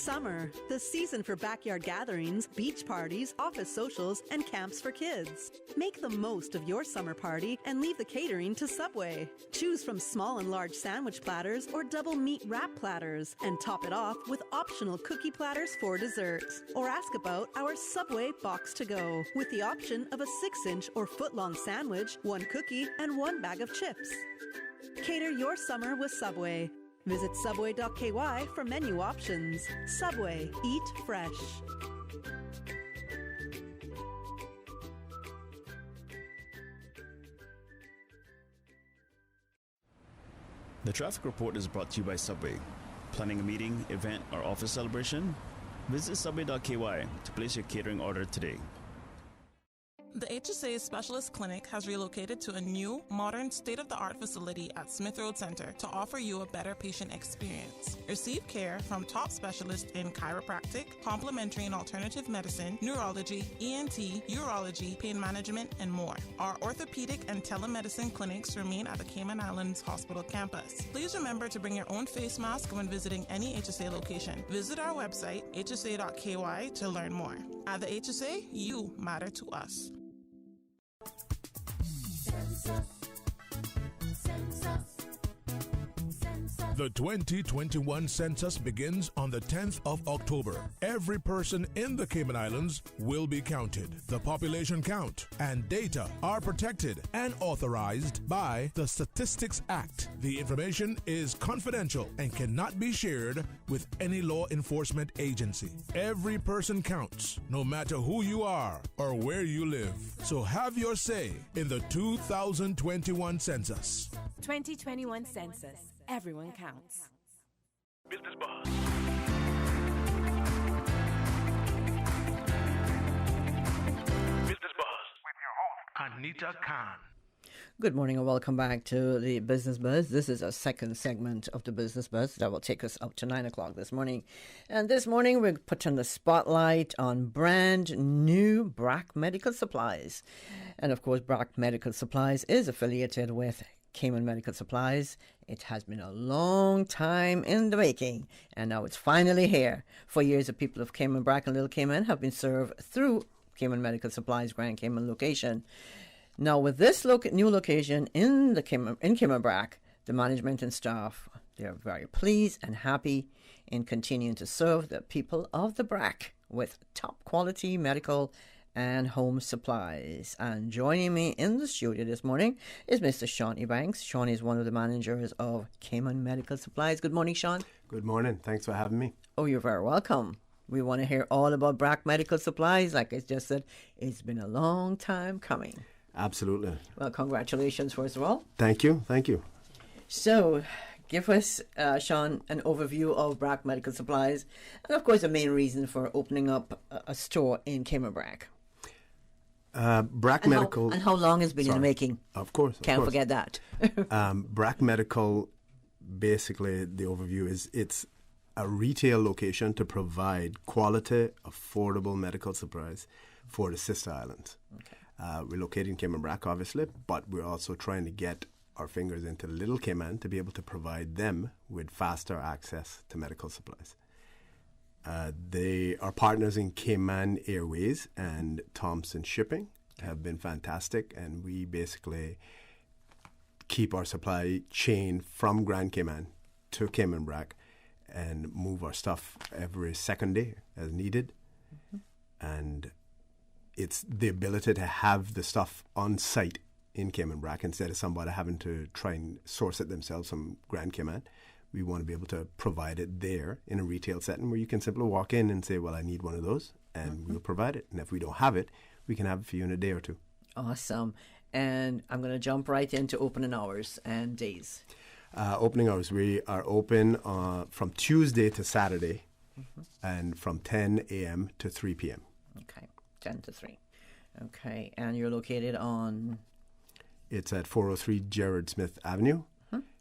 Summer, the season for backyard gatherings, beach parties, office socials, and camps for kids. Make the most of your summer party and leave the catering to Subway. Choose from small and large sandwich platters or double meat wrap platters, and top it off with optional cookie platters for dessert. Or ask about our Subway Box to Go, with the option of a 6-inch or foot-long sandwich, 1 cookie, and 1 bag of chips. Cater your summer with Subway. Visit subway.ky for menu options. Subway. Eat fresh. The traffic report is brought to you by Subway. Planning a meeting, event, or office celebration? Visit subway.ky to place your catering order today. The HSA Specialist Clinic has relocated to a new, modern, state-of-the-art facility at Smith Road Center to offer you a better patient experience. Receive care from top specialists in chiropractic, complementary and alternative medicine, neurology, ENT, urology, pain management, and more. Our orthopedic and telemedicine clinics remain at the Cayman Islands Hospital campus. Please remember to bring your own face mask when visiting any HSA location. Visit our website, hsa.ky, to learn more. At the HSA, you matter to us. The 2021 census begins on the 10th of October. Every person in the Cayman Islands will be counted. The population count and data are protected and authorized by the Statistics Act. The information is confidential and cannot be shared with any law enforcement agency. Every person counts, no matter who you are or where you live. So have your say in the 2021 census. 2021 census. Everyone counts. Business Buzz. Business Buzz with your host, Anita Khan. Good morning and welcome back to the Business Buzz. This is a second segment of the Business Buzz that will take us up to 9 o'clock this morning. And this morning we're putting the spotlight on brand new BRAC Medical Supplies. And of course, BRAC Medical Supplies is affiliated with Cayman Medical Supplies. It has been a long time in the making, and now it's finally here. For years, the people of Cayman Brac and Little Cayman have been served through Cayman Medical Supplies Grand Cayman location. Now, with this new location in Cayman Brac, the management and staff, they are very pleased and happy in continuing to serve the people of the Brac with top quality medical and home supplies. And joining me in the studio this morning is Mr. Sean Ebanks. Sean is one of the managers of Cayman Medical Supplies. Good morning, Sean. Good morning. Thanks for having me. Oh, you're very welcome. We want to hear all about BRAC Medical Supplies. Like I just said, it's been a long time coming. Absolutely. Well, congratulations, first of all. Thank you. Thank you. So, give us, Sean, an overview of BRAC Medical Supplies and, of course, the main reason for opening up a store in Cayman Brac. BRAC Medical. And how long has been in the making? Of course. Can't forget that. BRAC Medical, basically, the overview is it's a retail location to provide quality, affordable medical supplies for the sister islands. Okay. We're located in Cayman Brac, obviously, but we're also trying to get our fingers into Little Cayman to be able to provide them with faster access to medical supplies. They are partners in Cayman Airways and Thompson Shipping, have been fantastic, and we basically keep our supply chain from Grand Cayman to Cayman Brac and move our stuff every second day as needed. Mm-hmm. And it's the ability to have the stuff on site in Cayman Brac instead of somebody having to try and source it themselves from Grand Cayman. We want to be able to provide it there in a retail setting where you can simply walk in and say, well, I need one of those, and we'll provide it. And if we don't have it, we can have it for you in a day or two. Awesome. And I'm going to jump right into opening hours and days. Opening hours, we are open from Tuesday to Saturday, and from 10 a.m. to 3 p.m. Okay, 10 to 3. Okay, and you're located on? It's at 403 Gerard Smith Avenue,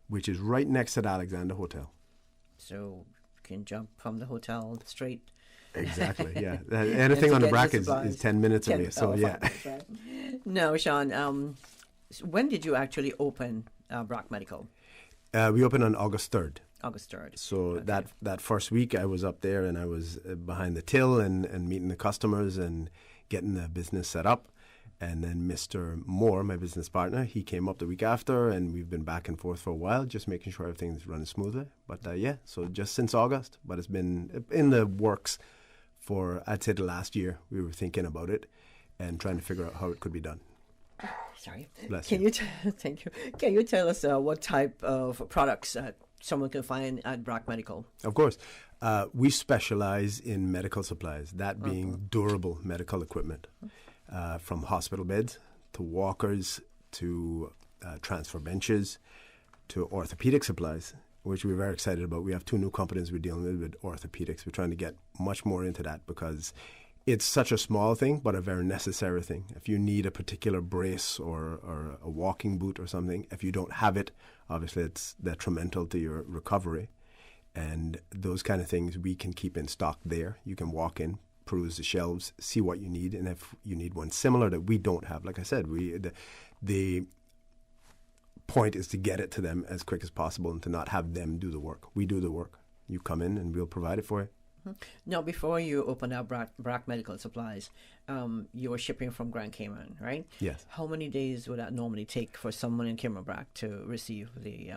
which is right next to the Alexander Hotel. So you can jump from the hotel straight. Exactly, yeah. Anything on the Brac is 10 minutes away, so yeah. Minutes, right? No, Sean, when did you actually open BRAC Medical? We opened on August 3rd. August 3rd. So that first week I was up there and I was behind the till and meeting the customers and getting the business set up. And then Mr. Moore, my business partner, he came up the week after, and we've been back and forth for a while, just making sure everything's running smoothly. But so just since August, but it's been in the works for, I'd say, the last year. We were thinking about it and trying to figure out how it could be done. Sorry. Bless Can you. Thank you. Can you tell us what type of products someone can find at Brack Medical? Of course. We specialize in medical supplies, that being durable medical equipment. From hospital beds to walkers to transfer benches to orthopedic supplies, which we're very excited about. We have 2 new companies we're dealing with orthopedics. We're trying to get much more into that because it's such a small thing, but a very necessary thing. If you need a particular brace or a walking boot or something, if you don't have it, obviously it's detrimental to your recovery. And those kind of things we can keep in stock there. You can walk in, peruse the shelves, see what you need, and if you need one similar that we don't have, like I said, the point is to get it to them as quick as possible and to not have them do the work. We do the work. You come in and we'll provide it for you. Now, before you opened up Brack Medical Supplies, you were shipping from Grand Cayman, right? Yes. How many days would that normally take for someone in Cayman Brack to receive the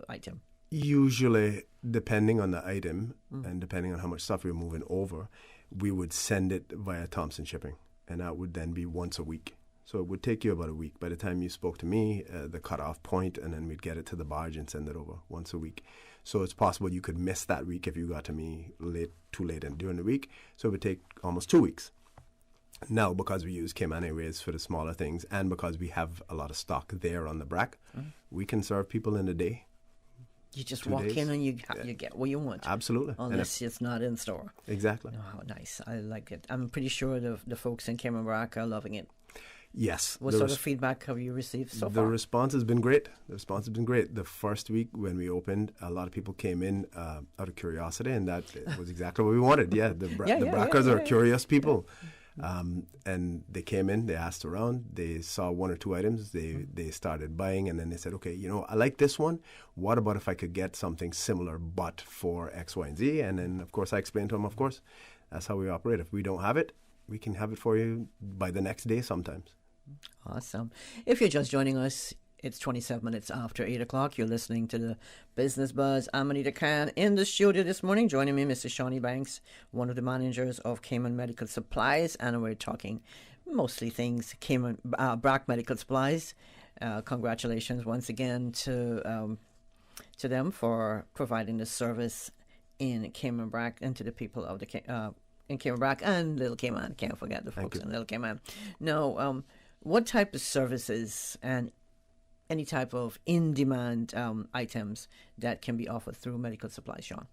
item? Usually, depending on the item and depending on how much stuff you're moving over, we would send it via Thompson Shipping, and that would then be once a week. So it would take you about a week. By the time you spoke to me, the cutoff point, and then we'd get it to the barge and send it over once a week. So it's possible you could miss that week if you got to me too late and during the week. So it would take almost 2 weeks. Now, because we use Cayman Airways for the smaller things and because we have a lot of stock there on the Brack, we can serve people in a day. You just 2 walk days. in and you get what you want. Absolutely. Unless it's not in store. Exactly. Oh, how nice. I like it. I'm pretty sure the folks in Cayman Brack are loving it. Yes. What sort of feedback have you received so far? The response has been great. The first week when we opened, a lot of people came in out of curiosity, and that was exactly what we wanted. Yeah, the Brackers are curious people. And they came in, they asked around, they saw 1 or 2 items, they started buying, and then they said, okay, I like this one. What about if I could get something similar but for X, Y, and Z? And then, of course, I explained to them, of course, that's how we operate. If we don't have it, we can have it for you by the next day sometimes. Awesome. If you're just joining us, it's 27 minutes after 8 o'clock. You're listening to the Business Buzz. I'm Anita Khan in the studio this morning. Joining me, Mr. Shawnee Banks, one of the managers of Cayman Medical Supplies, and we're talking mostly things Cayman Brack Medical Supplies. Congratulations once again to them for providing the service in Cayman Brack and to the people of the in Cayman Brack and Little Cayman. Can't forget the folks in Little Cayman. Now, what type of services and any type of in-demand items that can be offered through medical supplies, Sean?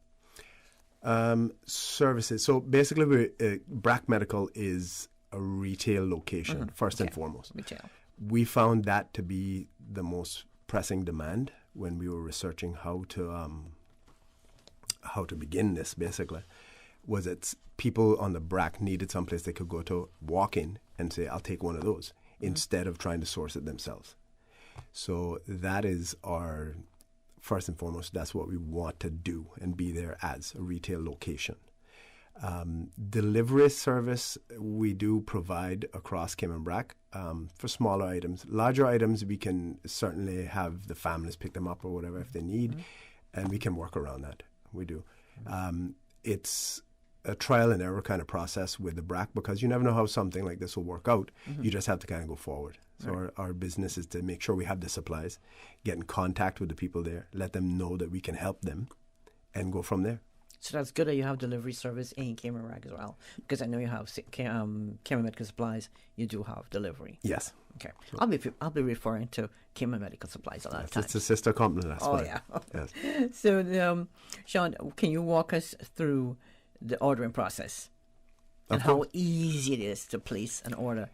Services. So basically, Brack Medical is a retail location, first and foremost. Retail. We found that to be the most pressing demand when we were researching how to begin this, basically, was that people on the Brack needed someplace they could go to, walk in, and say, I'll take one of those, instead of trying to source it themselves. So that is our, first and foremost, that's what we want to do and be there as a retail location. Delivery service we do provide across Cayman Brack for smaller items. Larger items we can certainly have the families pick them up or whatever if they need, and we can work around that. We do. It's a trial and error kind of process with the Brack because you never know how something like this will work out. You just have to kind of go forward. So our business is to make sure we have the supplies, get in contact with the people there, let them know that we can help them, and go from there. So that's good that you have delivery service in Cayman Brack as well, because I know you have Cayman Medical Supplies. You do have delivery. Yes. Okay. I'll be referring to Cayman Medical Supplies a lot of times. It's a sister company. That's why. Yeah. Yes. So, Sean, can you walk us through the ordering process and how easy it is to place an order?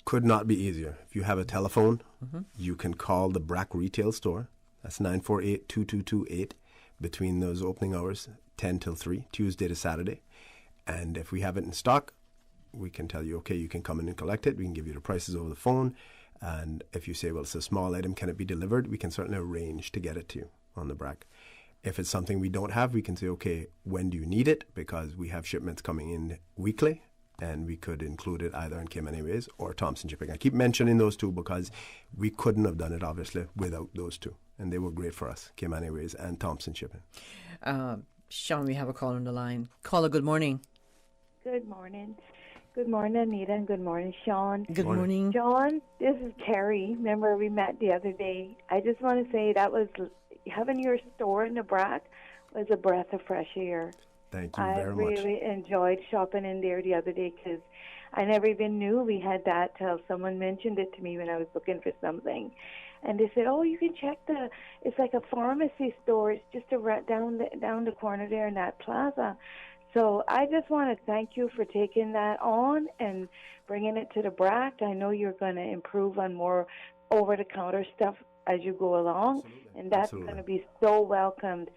Could not be easier. If you have a telephone, you can call the Brack Retail Store. That's 948-2228 between those opening hours, 10 till 3, Tuesday to Saturday. And if we have it in stock, we can tell you, okay, you can come in and collect it. We can give you the prices over the phone. And if you say, well, it's a small item, can it be delivered? We can certainly arrange to get it to you on the Brack. If it's something we don't have, we can say, okay, when do you need it? Because we have shipments coming in weekly, and we could include it either in Cayman Airways or Thompson Shipping. I keep mentioning those two because we couldn't have done it, obviously, without those two. And they were great for us, Cayman Airways and Thompson Shipping. Sean, we have a call on the line. Caller, good morning. Good morning. Good morning, Anita, and good morning, Sean. Good morning. Sean, this is Terry. Remember we met the other day. I just want to say that was, having your store in the BRAC was a breath of fresh air. Thank you very much. I really enjoyed shopping in there the other day because I never even knew we had that till someone mentioned it to me when I was looking for something. And they said, oh, you can check it's like a pharmacy store. It's just down the corner there in that plaza. So I just want to thank you for taking that on and bringing it to the BRAC. I know you're going to improve on more over-the-counter stuff as you go along. Absolutely. And that's going to be so welcomed.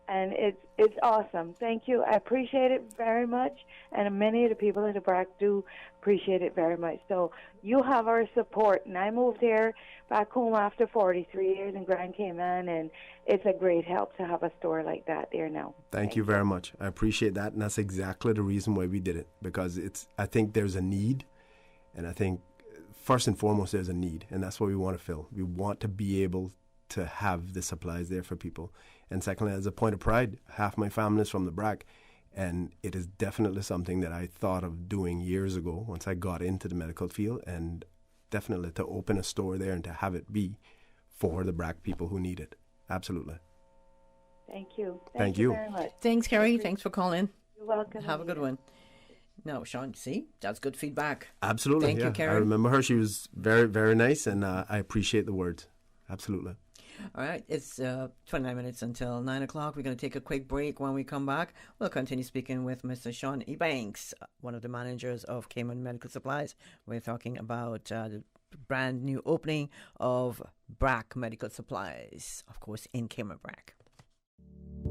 And it's awesome. Thank you. I appreciate it very much. And many of the people at the BRAC do appreciate it very much. So you have our support. And I moved here back home after 43 years in Grand Cayman. And it's a great help to have a store like that there now. Thank you very much. I appreciate that. And that's exactly the reason why we did it. Because I think there's a need. And I think first and foremost, there's a need. And that's what we want to fill. We want to be able to have the supplies there for people. And secondly, as a point of pride, half my family is from the BRAC, and it is definitely something that I thought of doing years ago once I got into the medical field, and definitely to open a store there and to have it be for the BRAC people who need it. Absolutely. Thank you. Thank you very much. Thanks, Carrie. Thanks for calling. You're welcome. Have a good one. No, Sean, see, that's good feedback. Absolutely. Thank you, Carrie. I remember her. She was very, very nice, and I appreciate the words. Absolutely. All right, it's 29 minutes until 9 o'clock. We're going to take a quick break. When we come back, we'll continue speaking with Mr. Sean Ebanks, one of the managers of Cayman Medical Supplies. We're talking about the brand new opening of BRAC Medical Supplies, of course, in Cayman BRAC.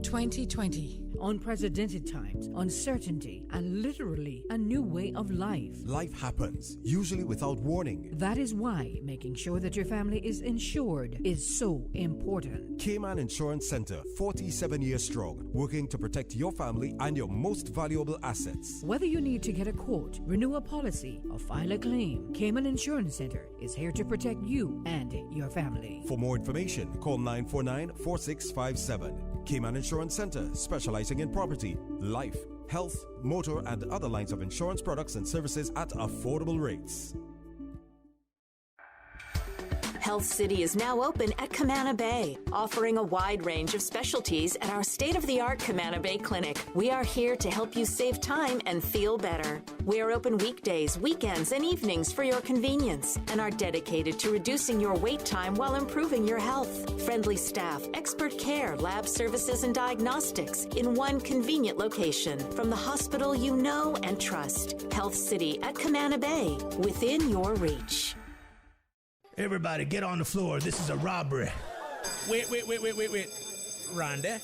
2020. Unprecedented times, uncertainty, and literally a new way of life. Life happens, usually without warning. That is why making sure that your family is insured is so important. Cayman Insurance Center, 47 years strong, working to protect your family and your most valuable assets. Whether you need to get a quote, renew a policy, or file a claim, Cayman Insurance Center is here to protect you and your family. For more information, call 949-4657. Cayman Insurance Center, specializing in property, life, health, motor, and other lines of insurance products and services at affordable rates. Health City is now open at Camana Bay, offering a wide range of specialties at our state-of-the-art Camana Bay Clinic. We are here to help you save time and feel better. We are open weekdays, weekends, and evenings for your convenience and are dedicated to reducing your wait time while improving your health. Friendly staff, expert care, lab services, and diagnostics in one convenient location from the hospital you know and trust. Health City at Camana Bay, within your reach. Everybody get on the floor. This is a robbery. Wait. Rhonda,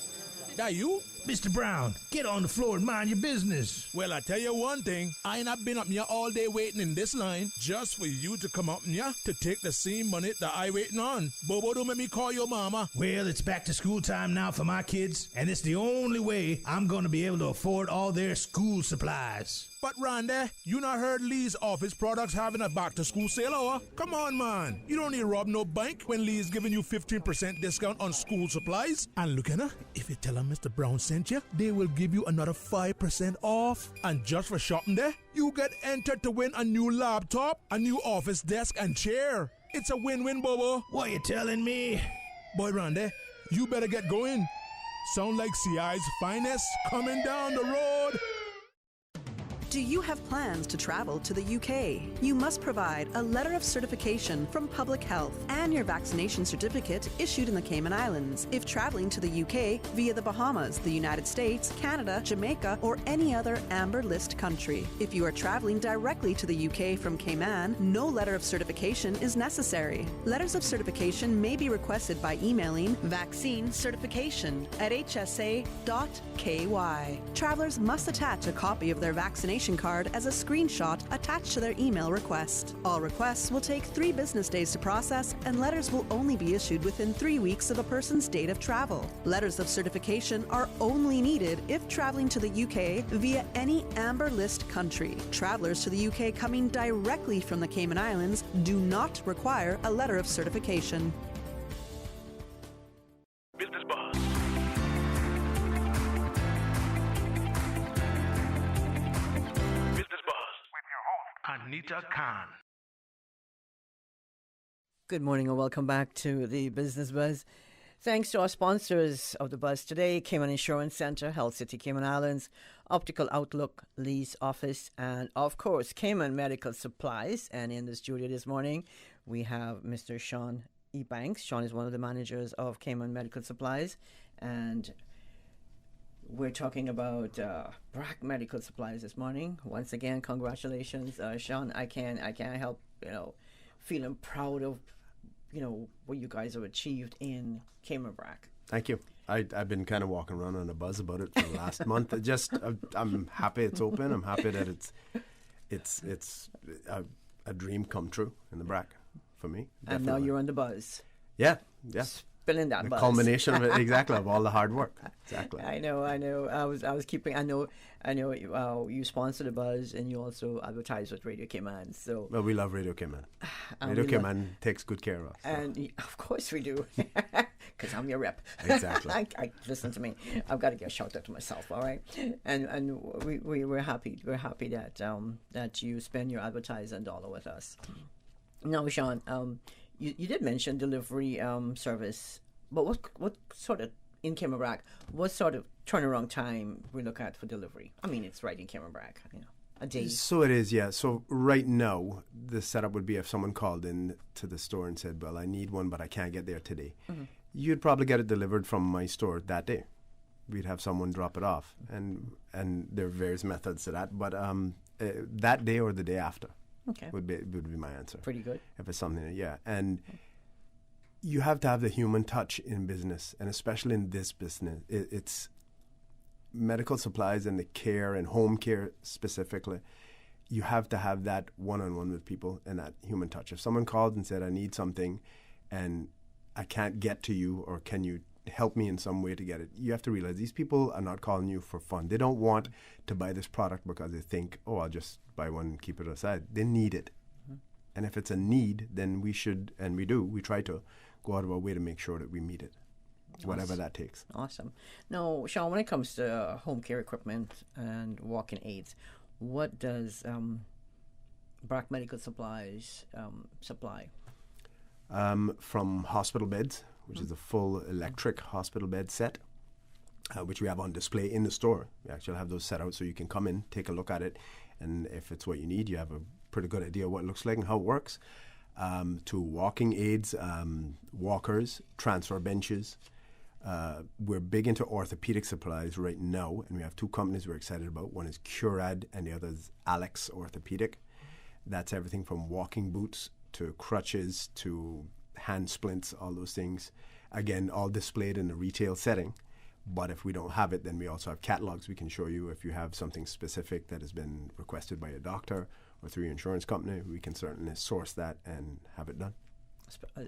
that you? Mr. Brown, get on the floor and mind your business. Well, I tell you one thing. I ain't not been up here all day waiting in this line just for you to come up here to take the same money that I waiting on. Bobo, don't make me call your mama. Well, it's back to school time now for my kids, and it's the only way I'm going to be able to afford all their school supplies. But Rhonda, you not heard Lee's office products having a back-to-school sale, or? Come on, man. You don't need to rob no bank when Lee's giving you 15% discount on school supplies. And look at her, if you tell them Mr. Brown sent you, they will give you another 5% off. And just for shopping there, you get entered to win a new laptop, a new office desk, and chair. It's a win-win, Bobo. What you telling me? Boy, Rhonda, you better get going. Sound like CI's finest coming down the road. Do you have plans to travel to the UK? You must provide a letter of certification from Public Health and your vaccination certificate issued in the Cayman Islands. If traveling to the UK via the Bahamas, the United States, Canada, Jamaica, or any other Amber List country. If you are traveling directly to the UK from Cayman, no letter of certification is necessary. Letters of certification may be requested by emailing vaccinecertification@hsa.ky. Travelers must attach a copy of their vaccination information card as a screenshot attached to their email request. All requests will take 3 business days to process, and letters will only be issued within 3 weeks of a person's date of travel. Letters of certification are only needed if traveling to the UK via any Amber List country. Travelers to the UK coming directly from the Cayman Islands do not require a letter of certification. Business Buzz. Business Buzz with your host, Anita Khan. Good morning and welcome back to the Business Buzz. Thanks to our sponsors of the buzz today, Cayman Insurance Centre, Health City Cayman Islands, Optical Outlook, Lease Office, and of course, Cayman Medical Supplies. And in the studio this morning, we have Mr. Sean E. Banks. Sean is one of the managers of Cayman Medical Supplies, and we're talking about BRAC Medical Supplies this morning. Once again, congratulations, Sean. I can't help feeling proud of what you guys have achieved in Cayman BRAC. Thank you. I've been kind of walking around on a buzz about it for the last month. I'm happy it's open. I'm happy that it's a dream come true in the BRAC for me. Definitely. And now you're on the buzz. Yeah. Spilling that the buzz. Culmination of it, exactly, of all the hard work. Exactly. I know. I was keeping. I know. You sponsor the buzz, and you also advertise with Radio Cayman. So. Well, we love Radio Cayman. Radio Cayman takes good care of us. So. And of course we do, because I'm your rep. Exactly. I listen to me. I've got to get a shout out to myself. All right. And we're happy. We're happy that you spend your advertising dollar with us. Now, Sean, you did mention delivery service, but what sort of, in Cayman BRAC, what sort of turnaround time we look at for delivery? I mean, it's right in Cayman BRAC, a day. So it is, yeah. So right now, the setup would be if someone called in to the store and said, well, I need one, but I can't get there today. Mm-hmm. You'd probably get it delivered from my store that day. We'd have someone drop it off, and there are various methods to that, but that day or the day after. Okay. Would be my answer. Pretty good. If it's something, yeah. And you have to have the human touch in business, and especially in this business. It's medical supplies and the care and home care specifically. You have to have that one-on-one with people and that human touch. If someone called and said, I need something and I can't get to you, or can you help me in some way to get it, you have to realize these people are not calling you for fun. They don't want to buy this product because they think, oh, I'll just buy one and keep it aside. They need it. Mm-hmm. And if it's a need, then we should, and we do, we try to go out of our way to make sure that we meet it, whatever that takes. Awesome. Now, Sean, when it comes to home care equipment and walk-in aids, what does BRAC Medical Supplies supply? From hospital beds, which is a full electric hospital bed set, which we have on display in the store. We actually have those set out so you can come in, take a look at it, and if it's what you need, you have a pretty good idea what it looks like and how it works. To walking aids, walkers, transfer benches. We're big into orthopedic supplies right now, and we have 2 companies we're excited about. One is Curad, and the other is Alex Orthopedic. That's everything from walking boots to crutches to hand splints, all those things. Again, all displayed in a retail setting. But if we don't have it, then we also have catalogs we can show you. If you have something specific that has been requested by a doctor or through your insurance company, we can certainly source that and have it done.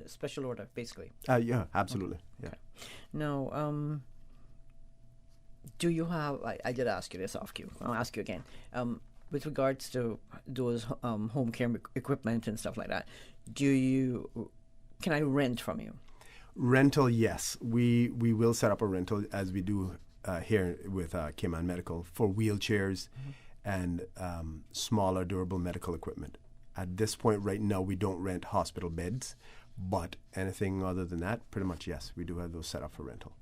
Special order, basically. Yeah, absolutely. Okay. Yeah. Now, do you have? I did ask you this off cue. I'll ask you again. With regards to those home care equipment and stuff like that, can I rent from you? Rental, yes. We will set up a rental, as we do here with Cayman Medical, for wheelchairs and smaller durable medical equipment. At this point right now, we don't rent hospital beds, but anything other than that, pretty much yes, we do have those set up for rental.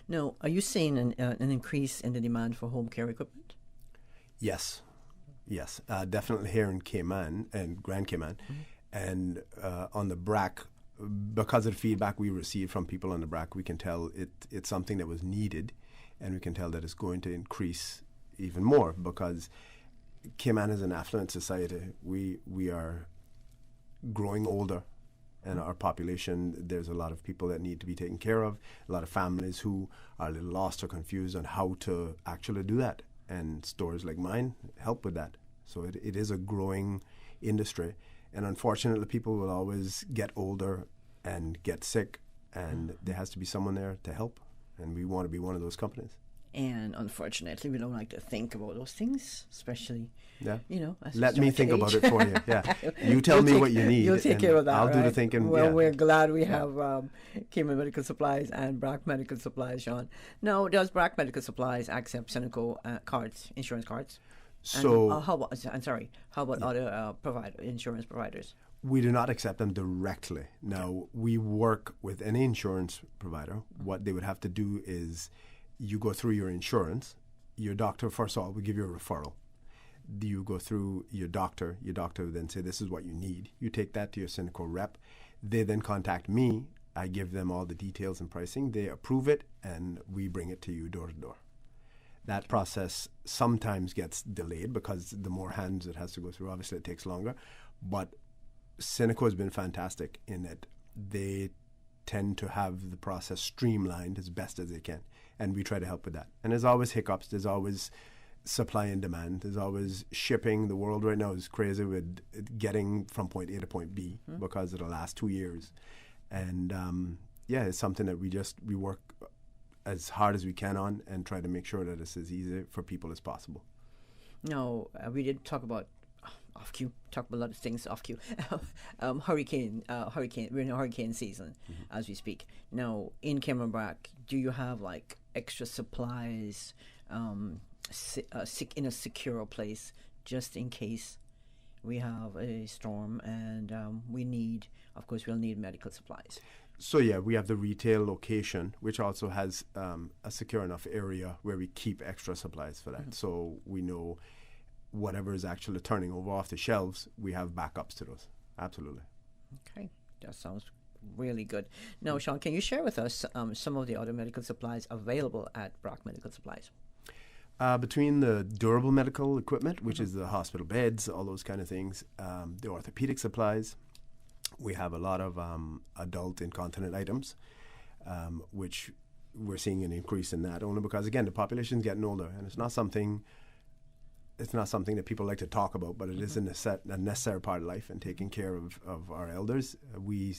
Now, are you seeing an increase in the demand for home care equipment? Yes, definitely here in Cayman and Grand Cayman, and on the BRAC. Because of the feedback we received from people on the BRAC, we can tell it's something that was needed, and we can tell that it's going to increase even more because Cayman is an affluent society. We are growing older, and our population, there's a lot of people that need to be taken care of, a lot of families who are a little lost or confused on how to actually do that. and stores like mine help with that. So it is a growing industry, and unfortunately people will always get older and get sick, and there has to be someone there to help, and we want to be one of those companies. And unfortunately, we don't like to think about those things, especially, as Let we me start think to about age. it for you. Yeah, you tell me what you need. You'll take and care of that. I'll do the right? thinking. Well, yeah. we're glad we have Cayman Medical Supplies and BRAC Medical Supplies, Sean. Now, does BRAC Medical Supplies accept Seneco cards, insurance cards? So, and, how about other insurance providers? We do not accept them directly. Now, we work with any insurance provider. What they would have to do is you go through your insurance. Your doctor, first of all, will give you a referral. You go through your doctor will then say, this is what you need. You take that to your Seneco rep. They then contact me. I give them all the details and pricing. They approve it, and we bring it to you door to door. That process sometimes gets delayed because the more hands it has to go through, obviously it takes longer. But Seneco has been fantastic in that they tend to have the process streamlined as best as they can, and we try to help with that. And there's always hiccups. There's always supply and demand. There's always shipping. The world right now is crazy with getting from point A to point B because of the last 2 years. And it's something that we work as hard as we can on and try to make sure that it's as easy for people as possible. No, we did talk about off cue. Talk about a lot of things off cue. Hurricane. We're in hurricane season as we speak. Now, in Cayman BRAC, do you have like extra supplies, in a secure place, just in case we have a storm and we'll need medical supplies? So we have the retail location, which also has a secure enough area where we keep extra supplies for that. So we know whatever is actually turning over off the shelves, we have backups to those. Absolutely. Okay, that sounds really good. Now, Sean, can you share with us some of the other medical supplies available at BRAC Medical Supplies? Between the durable medical equipment, which is the hospital beds, all those kind of things, the orthopedic supplies, we have a lot of adult incontinent items, which we're seeing an increase in that only because, again, the population is getting older, and it's not something that people like to talk about, but it is a necessary part of life and taking care of our elders. We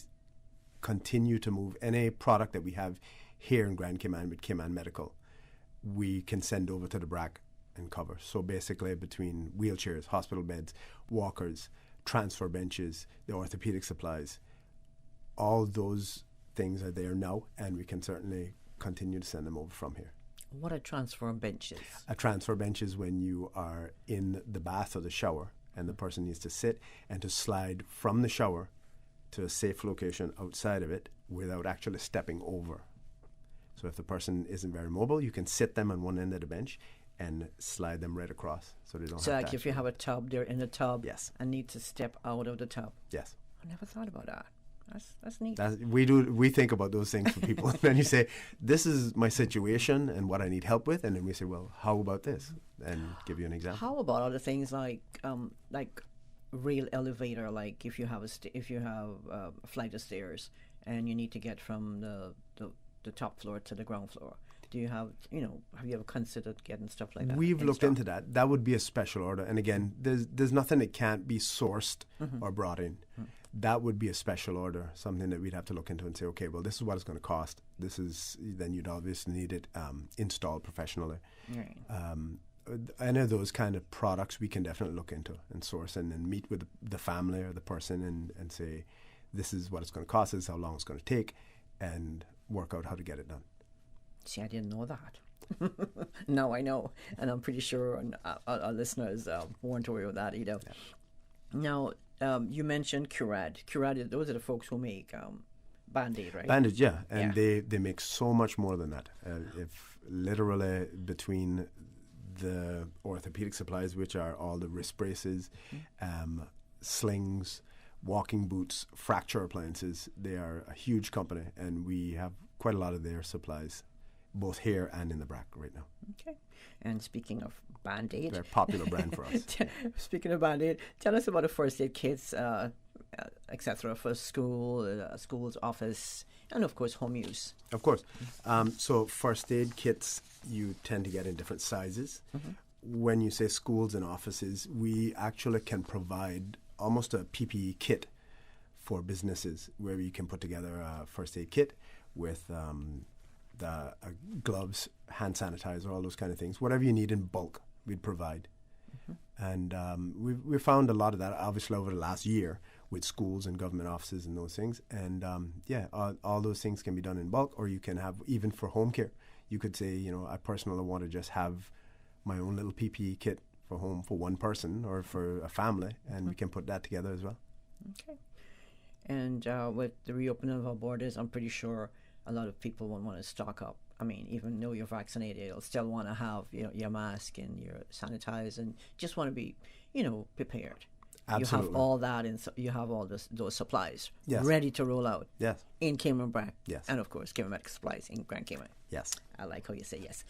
continue to move any product that we have here in Grand Cayman with Cayman Medical, we can send over to the BRAC and cover. So basically between wheelchairs, hospital beds, walkers, transfer benches, the orthopedic supplies, all those things are there now, and we can certainly continue to send them over from here. What are transfer benches? A transfer bench is when you are in the bath or the shower and the person needs to sit and to slide from the shower to a safe location outside of it without actually stepping over. So if the person isn't very mobile, you can sit them on one end of the bench and slide them right across so they don't So have like to if you have a tub, they're in a tub Yes. and need to step out of the tub. Yes. I never thought about that. That's neat. We think about those things for people. And then you say, this is my situation and what I need help with. And then we say, well, how about this? And give you an example. How about other things like rail elevator? Like if you have a flight of stairs and you need to get from the top floor to the ground floor. Do you have you ever considered getting stuff like that? We've looked into that. That would be a special order. And again, there's nothing that can't be sourced or brought in. That would be a special order, something that we'd have to look into and say, okay, well, this is what it's going to cost. Then you'd obviously need it installed professionally. Right. Any of those kind of products we can definitely look into and source and then meet with the family or the person and say, this is what it's going to cost, this is how long it's going to take, and work out how to get it done. See, I didn't know that. Now I know, and I'm pretty sure our listeners weren't aware of that either. Yeah. Now, you mentioned Curad. Curad, those are the folks who make Band-Aid, right? Band-Aid, yeah. And they make so much more than that. If literally between the orthopedic supplies, which are all the wrist braces, slings, walking boots, fracture appliances, they are a huge company, and we have quite a lot of their supplies, both here and in the BRAC right now. Okay. And speaking of Band-Aid, they're a popular brand for us. Speaking of Band-Aid, tell us about the first aid kits, etc., for school's office, and of course home use. Of course. So first aid kits you tend to get in different sizes. when you say schools and offices, we actually can provide almost a PPE kit for businesses where you can put together a first aid kit with the gloves, hand sanitizer, all those kind of things. Whatever you need in bulk, we'd provide. And we found a lot of that, obviously, over the last year with schools and government offices and those things. And, all those things can be done in bulk, or you can have, even for home care, you could say, I personally want to just have my own little PPE kit for home for one person or for a family, and we can put that together as well. Okay. And with the reopening of our borders, I'm pretty sure a lot of people won't want to stock up. I mean, even though you're vaccinated, you'll still want to have your mask and your sanitizer, and just want to be, prepared. Absolutely. You have all that, and you have all those supplies ready to roll out. Yes. In Cayman Brac. Yes. And of course, Cayman Medical Supplies in Grand Cayman. Yes. I like how you say yes.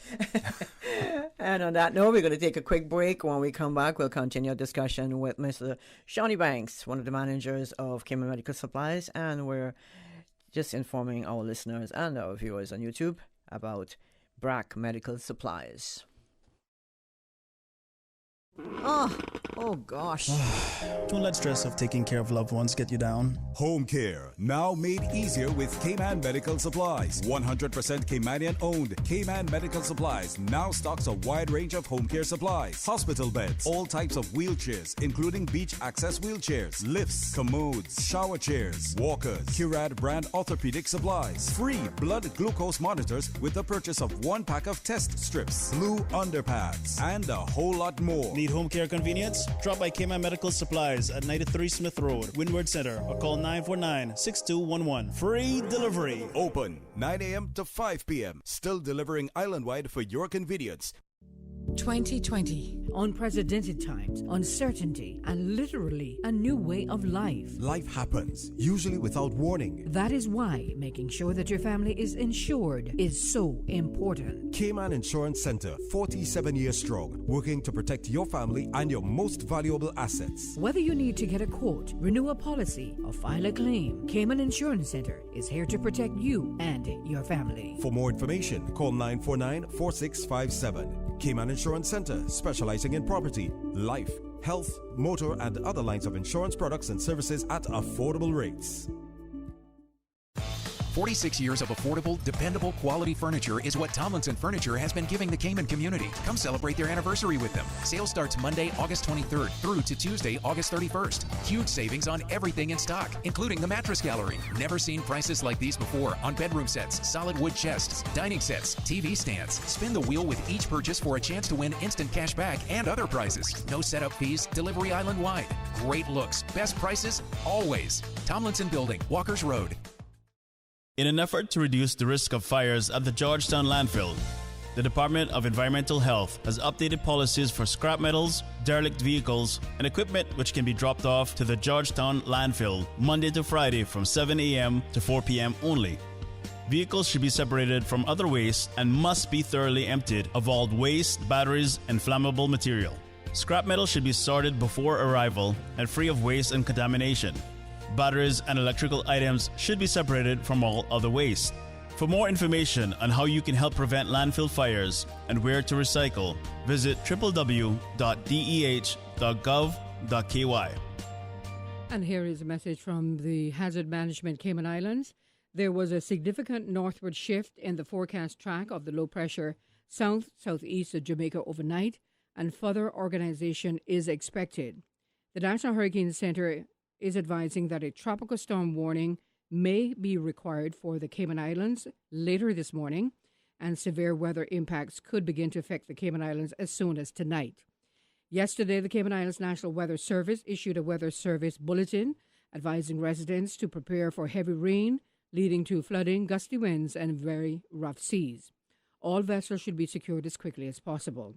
And on that note, we're going to take a quick break. When we come back, we'll continue our discussion with Mr. Shawnee Banks, one of the managers of Cayman Medical Supplies, and we're just informing our listeners and our viewers on YouTube about Brac Medical Supplies. Oh gosh. Don't let stress of taking care of loved ones get you down. Home care, now made easier with Cayman Medical Supplies. 100% Caymanian owned. Cayman Medical Supplies now stocks a wide range of home care supplies. Hospital beds, all types of wheelchairs, including beach access wheelchairs, lifts, commodes, shower chairs, walkers, Curad brand orthopedic supplies. Free blood glucose monitors with the purchase of 1 pack of test strips, blue underpads, and a whole lot more. Need home care convenience? Drop by Cayman Medical Supplies at 93 Smith Road, Windward Center, or call 949-6211. Free delivery. Open 9 a.m. to 5 p.m. Still delivering island-wide for your convenience. 2020. Unprecedented times, uncertainty, and literally a new way of life. Life happens, usually without warning. That is why making sure that your family is insured is so important. Cayman Insurance Center, 47 years strong, working to protect your family and your most valuable assets. Whether you need to get a quote, renew a policy, or file a claim, Cayman Insurance Center is here to protect you and your family. For more information, call 949-4657. Cayman Insurance Center, specializing in property, life, health, motor, and other lines of insurance products and services at affordable rates. 46 years of affordable, dependable, quality furniture is what Tomlinson Furniture has been giving the Cayman community. Come celebrate their anniversary with them. Sale starts Monday, August 23rd through to Tuesday, August 31st. Huge savings on everything in stock, including the mattress gallery. Never seen prices like these before on bedroom sets, solid wood chests, dining sets, TV stands. Spin the wheel with each purchase for a chance to win instant cash back and other prizes. No setup fees, delivery island-wide. Great looks, best prices, always. Tomlinson Building, Walkers Road. In an effort to reduce the risk of fires at the Georgetown landfill, the Department of Environmental Health has updated policies for scrap metals, derelict vehicles, and equipment which can be dropped off to the Georgetown landfill Monday to Friday from 7 a.m. to 4 p.m. only. Vehicles should be separated from other waste and must be thoroughly emptied of all waste, batteries, and flammable material. Scrap metal should be sorted before arrival and free of waste and contamination. Batteries and electrical items should be separated from all other waste. For more information on how you can help prevent landfill fires and where to recycle, visit www.deh.gov.ky. And here is a message from the Hazard Management Cayman Islands. There was a significant northward shift in the forecast track of the low pressure south-southeast of Jamaica overnight, and further organization is expected. The National Hurricane Center is advising that a tropical storm warning may be required for the Cayman Islands later this morning, and severe weather impacts could begin to affect the Cayman Islands as soon as tonight. Yesterday, the Cayman Islands National Weather Service issued a weather service bulletin advising residents to prepare for heavy rain, leading to flooding, gusty winds, and very rough seas. All vessels should be secured as quickly as possible.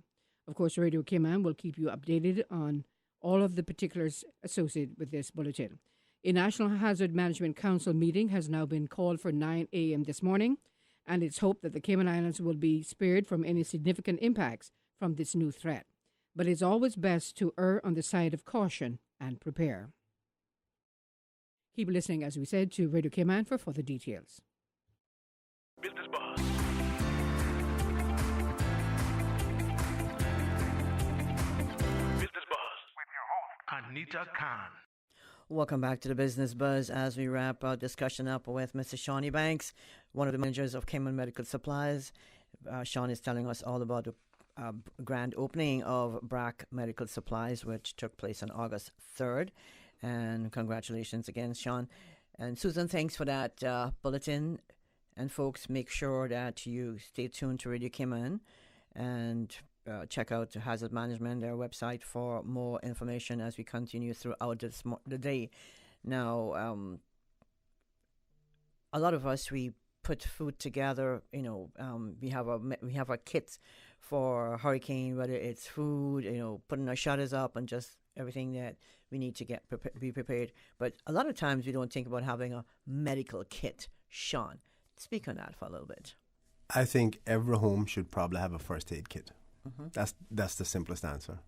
Of course, Radio Cayman will keep you updated on all of the particulars associated with this bulletin. A National Hazard Management Council meeting has now been called for 9 a.m. this morning, and it's hoped that the Cayman Islands will be spared from any significant impacts from this new threat. But it's always best to err on the side of caution and prepare. Keep listening, as we said, to Radio Cayman for further details. Anita Khan. Welcome back to the Business Buzz as we wrap our discussion up with Mr. Shawnee Banks, one of the managers of Cayman Medical Supplies. Sean is telling us all about the grand opening of BRAC Medical Supplies, which took place on August 3rd. And congratulations again, Sean. And Susan, thanks for that bulletin. And folks, make sure that you stay tuned to Radio Cayman and check out Hazard Management, their website, for more information as we continue throughout the day. Now, a lot of us, we put food together. We have our kits for hurricane, whether it's food, putting our shutters up and just everything that we need to be prepared. But a lot of times we don't think about having a medical kit. Sean, speak on that for a little bit. I think every home should probably have a first aid kit. Mm-hmm. That's the simplest answer.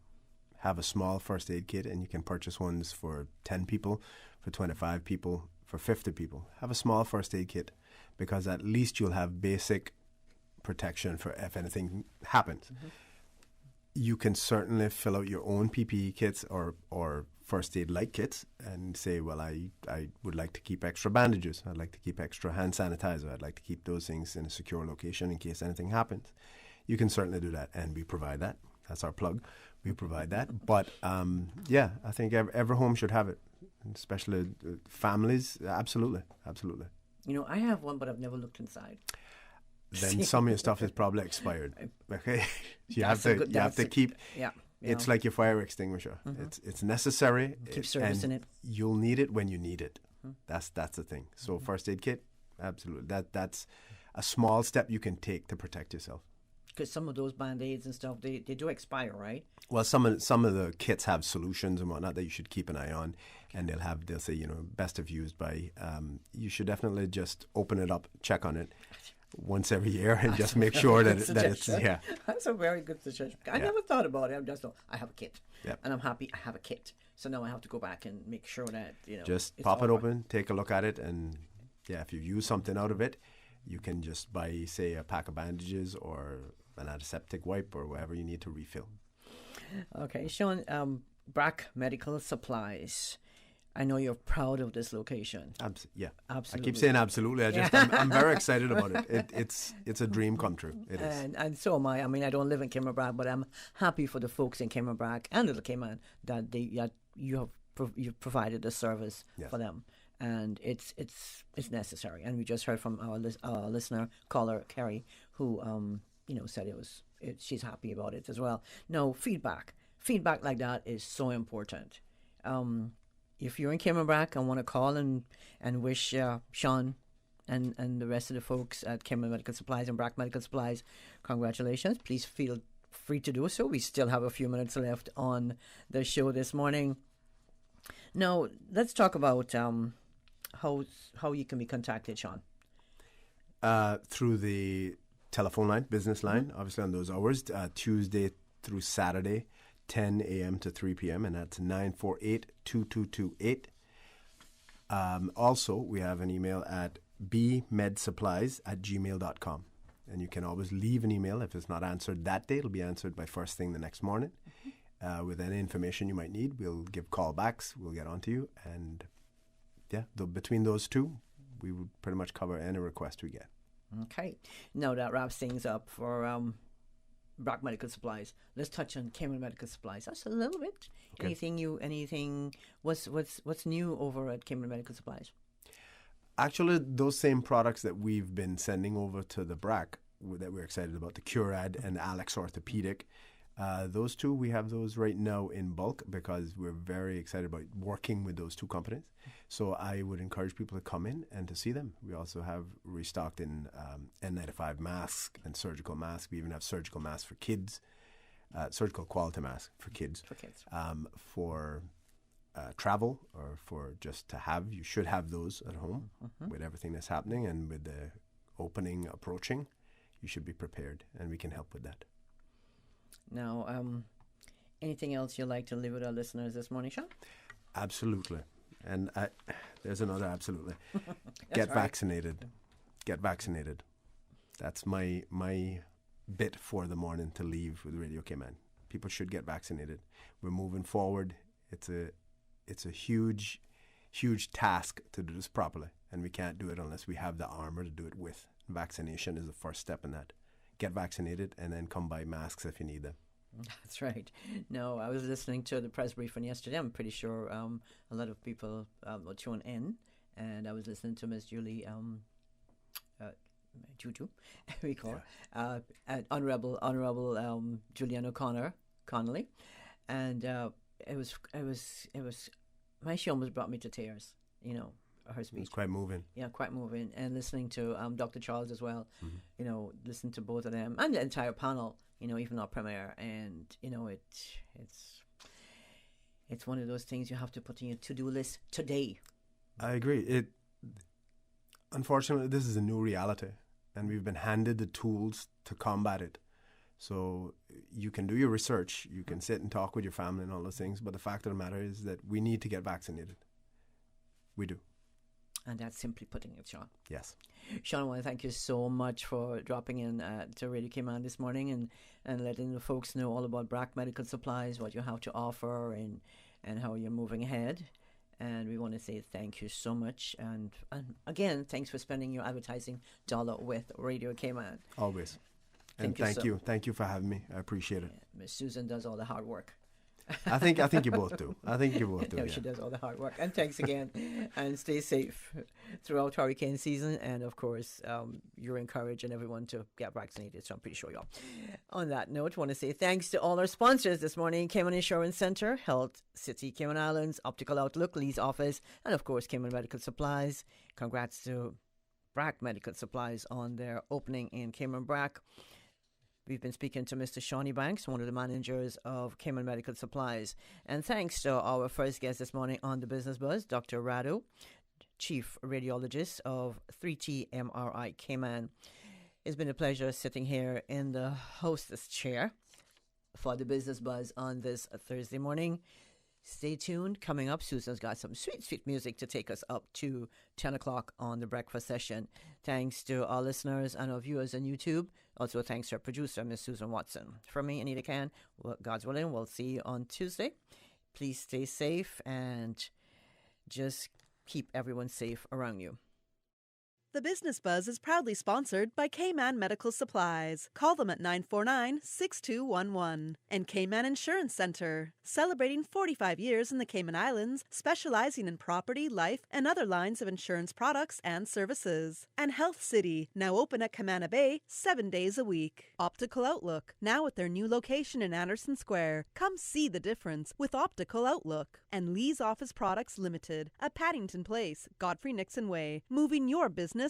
Have a small first aid kit, and you can purchase ones for 10 people, for 25 people, for 50 people. Have a small first aid kit, because at least you'll have basic protection for if anything happens. Mm-hmm. You can certainly fill out your own PPE kits or first aid like kits and say, well, I would like to keep extra bandages. I'd like to keep extra hand sanitizer. I'd like to keep those things in a secure location in case anything happens. You can certainly do that, and we provide that. That's our plug. We provide that. But, I think every home should have it, especially families. Absolutely, absolutely. I have one, but I've never looked inside. Then some of your stuff is probably expired. Okay, you have to keep. Yeah, it's like your fire extinguisher. Mm-hmm. It's necessary. Keep servicing it. You'll need it when you need it. Mm-hmm. That's the thing. So Mm-hmm. first aid kit, absolutely. That's a small step you can take to protect yourself. Because some of those Band-Aids and stuff, they do expire, right? Well, some of the kits have solutions and whatnot that you should keep an eye on, and they'll say best if used by. You should definitely just open it up, check on it once every year, and just make sure that it's That's a very good suggestion. I never thought about it. I have a kit, yep. And I'm happy I have a kit. So now I have to go back and make sure that just pop it open, take a look at it, and if you use something out of it, you can just buy, say, a pack of bandages or an antiseptic wipe or whatever you need to refill. Okay, Sean, BRAC Medical Supplies. I know you're proud of this location. Yeah, absolutely. I keep saying absolutely. I'm very excited about it. It's a dream come true. It is. And so am I. I mean, I don't live in Cayman Brac, but I'm happy for the folks in Cayman Brac and Little Cayman that you've provided the service for them, and it's necessary. And we just heard from our listener caller Kerry, who said she's happy about it as well. No, feedback like that is so important. If you're in Cayman Brac and want to call and wish Sean and the rest of the folks at Cayman Medical Supplies and BRAC Medical Supplies congratulations, please feel free to do so. We still have a few minutes left on the show this morning. Now, let's talk about how you can be contacted, Sean. Through the telephone line, business line, obviously on those hours, Tuesday through Saturday, 10 a.m. to 3 p.m., and that's 948-2228. Also, we have an email at bmedsupplies@gmail.com, and you can always leave an email. If it's not answered that day, it'll be answered by first thing the next morning. With any information you might need, we'll give callbacks, we'll get on to you, and between those two, we would pretty much cover any request we get. Okay. Now that wraps things up for BRAC Medical Supplies. Let's touch on Cayman Medical Supplies. That's a little bit. Okay. What's new over at Cayman Medical Supplies? Actually, those same products that we've been sending over to the BRAC that we're excited about, the Curad and Alex Orthopedic, those two, we have those right now in bulk because we're very excited about working with those two companies. So I would encourage people to come in and to see them. We also have restocked in N95 masks and surgical masks. We even have surgical masks for kids, surgical quality masks for kids. For travel or for just to have, you should have those at home with everything that's happening, and with the opening approaching, you should be prepared, and we can help with that. Now, anything else you'd like to leave with our listeners this morning, Sean? Absolutely. And there's another absolutely. Get vaccinated. Get vaccinated. That's my bit for the morning to leave with Radio Cayman. People should get vaccinated. We're moving forward It's a huge task to do this properly, and we can't do it unless we have the armor to do it with. Vaccination is the first step in that. Get vaccinated and then come buy masks if you need them. That's right. No, I was listening to the press briefing yesterday. I'm pretty sure a lot of people will tune in, and I was listening to Miss Julie Juju, we call her, Honorable Julianne Connolly, and it was she almost brought me to tears. You know, her speech. It was quite moving. Yeah, quite moving. And listening to Dr. Charles as well. Mm-hmm. You know, listen to both of them and the entire panel. You know, even our premier, and you know, it's one of those things you have to put in your to-do list today. I agree. Unfortunately, this is a new reality, and we've been handed the tools to combat it. So you can do your research, you can sit and talk with your family and all those things, but the fact of the matter is that we need to get vaccinated. We do. And that's simply putting it, Sean. Yes. Sean, I want to thank you so much for dropping in to Radio Cayman this morning and letting the folks know all about BRAC Medical Supplies, what you have to offer, and how you're moving ahead. And we want to say thank you so much. And again, thanks for spending your advertising dollar with Radio Cayman. Always. And thank you for having me. I appreciate it. Yeah, Miss Susan does all the hard work. I think you both do. Yeah, she does all the hard work. And thanks again. And stay safe throughout hurricane season. And of course, you're encouraging everyone to get vaccinated. So I'm pretty sure you are. On that note, I want to say thanks to all our sponsors this morning: Cayman Insurance Center, Health City Cayman Islands, Optical Outlook, Lee's Office, and of course, Cayman Medical Supplies. Congrats to BRAC Medical Supplies on their opening in Cayman BRAC. We've been speaking to Mr. Shawnee Banks, one of the managers of Cayman Medical Supplies. And thanks to our first guest this morning on the Business Buzz, Dr. Radu, Chief Radiologist of 3T MRI Cayman. It's been a pleasure sitting here in the hostess chair for the Business Buzz on this Thursday morning. Stay tuned. Coming up, Susan's got some sweet, sweet music to take us up to 10 o'clock on the breakfast session. Thanks to our listeners and our viewers on YouTube. Also, thanks to our producer, Miss Susan Watson. From me, Anita Can, God's willing, we'll see you on Tuesday. Please stay safe and just keep everyone safe around you. The Business Buzz is proudly sponsored by Cayman Medical Supplies. Call them at 949-6211. And Cayman Insurance Center, celebrating 45 years in the Cayman Islands, specializing in property, life, and other lines of insurance products and services. And Health City, now open at Camana Bay 7 days a week. Optical Outlook, now at their new location in Anderson Square. Come see the difference with Optical Outlook. And Lee's Office Products Limited, at Paddington Place, Godfrey Nixon Way, moving your business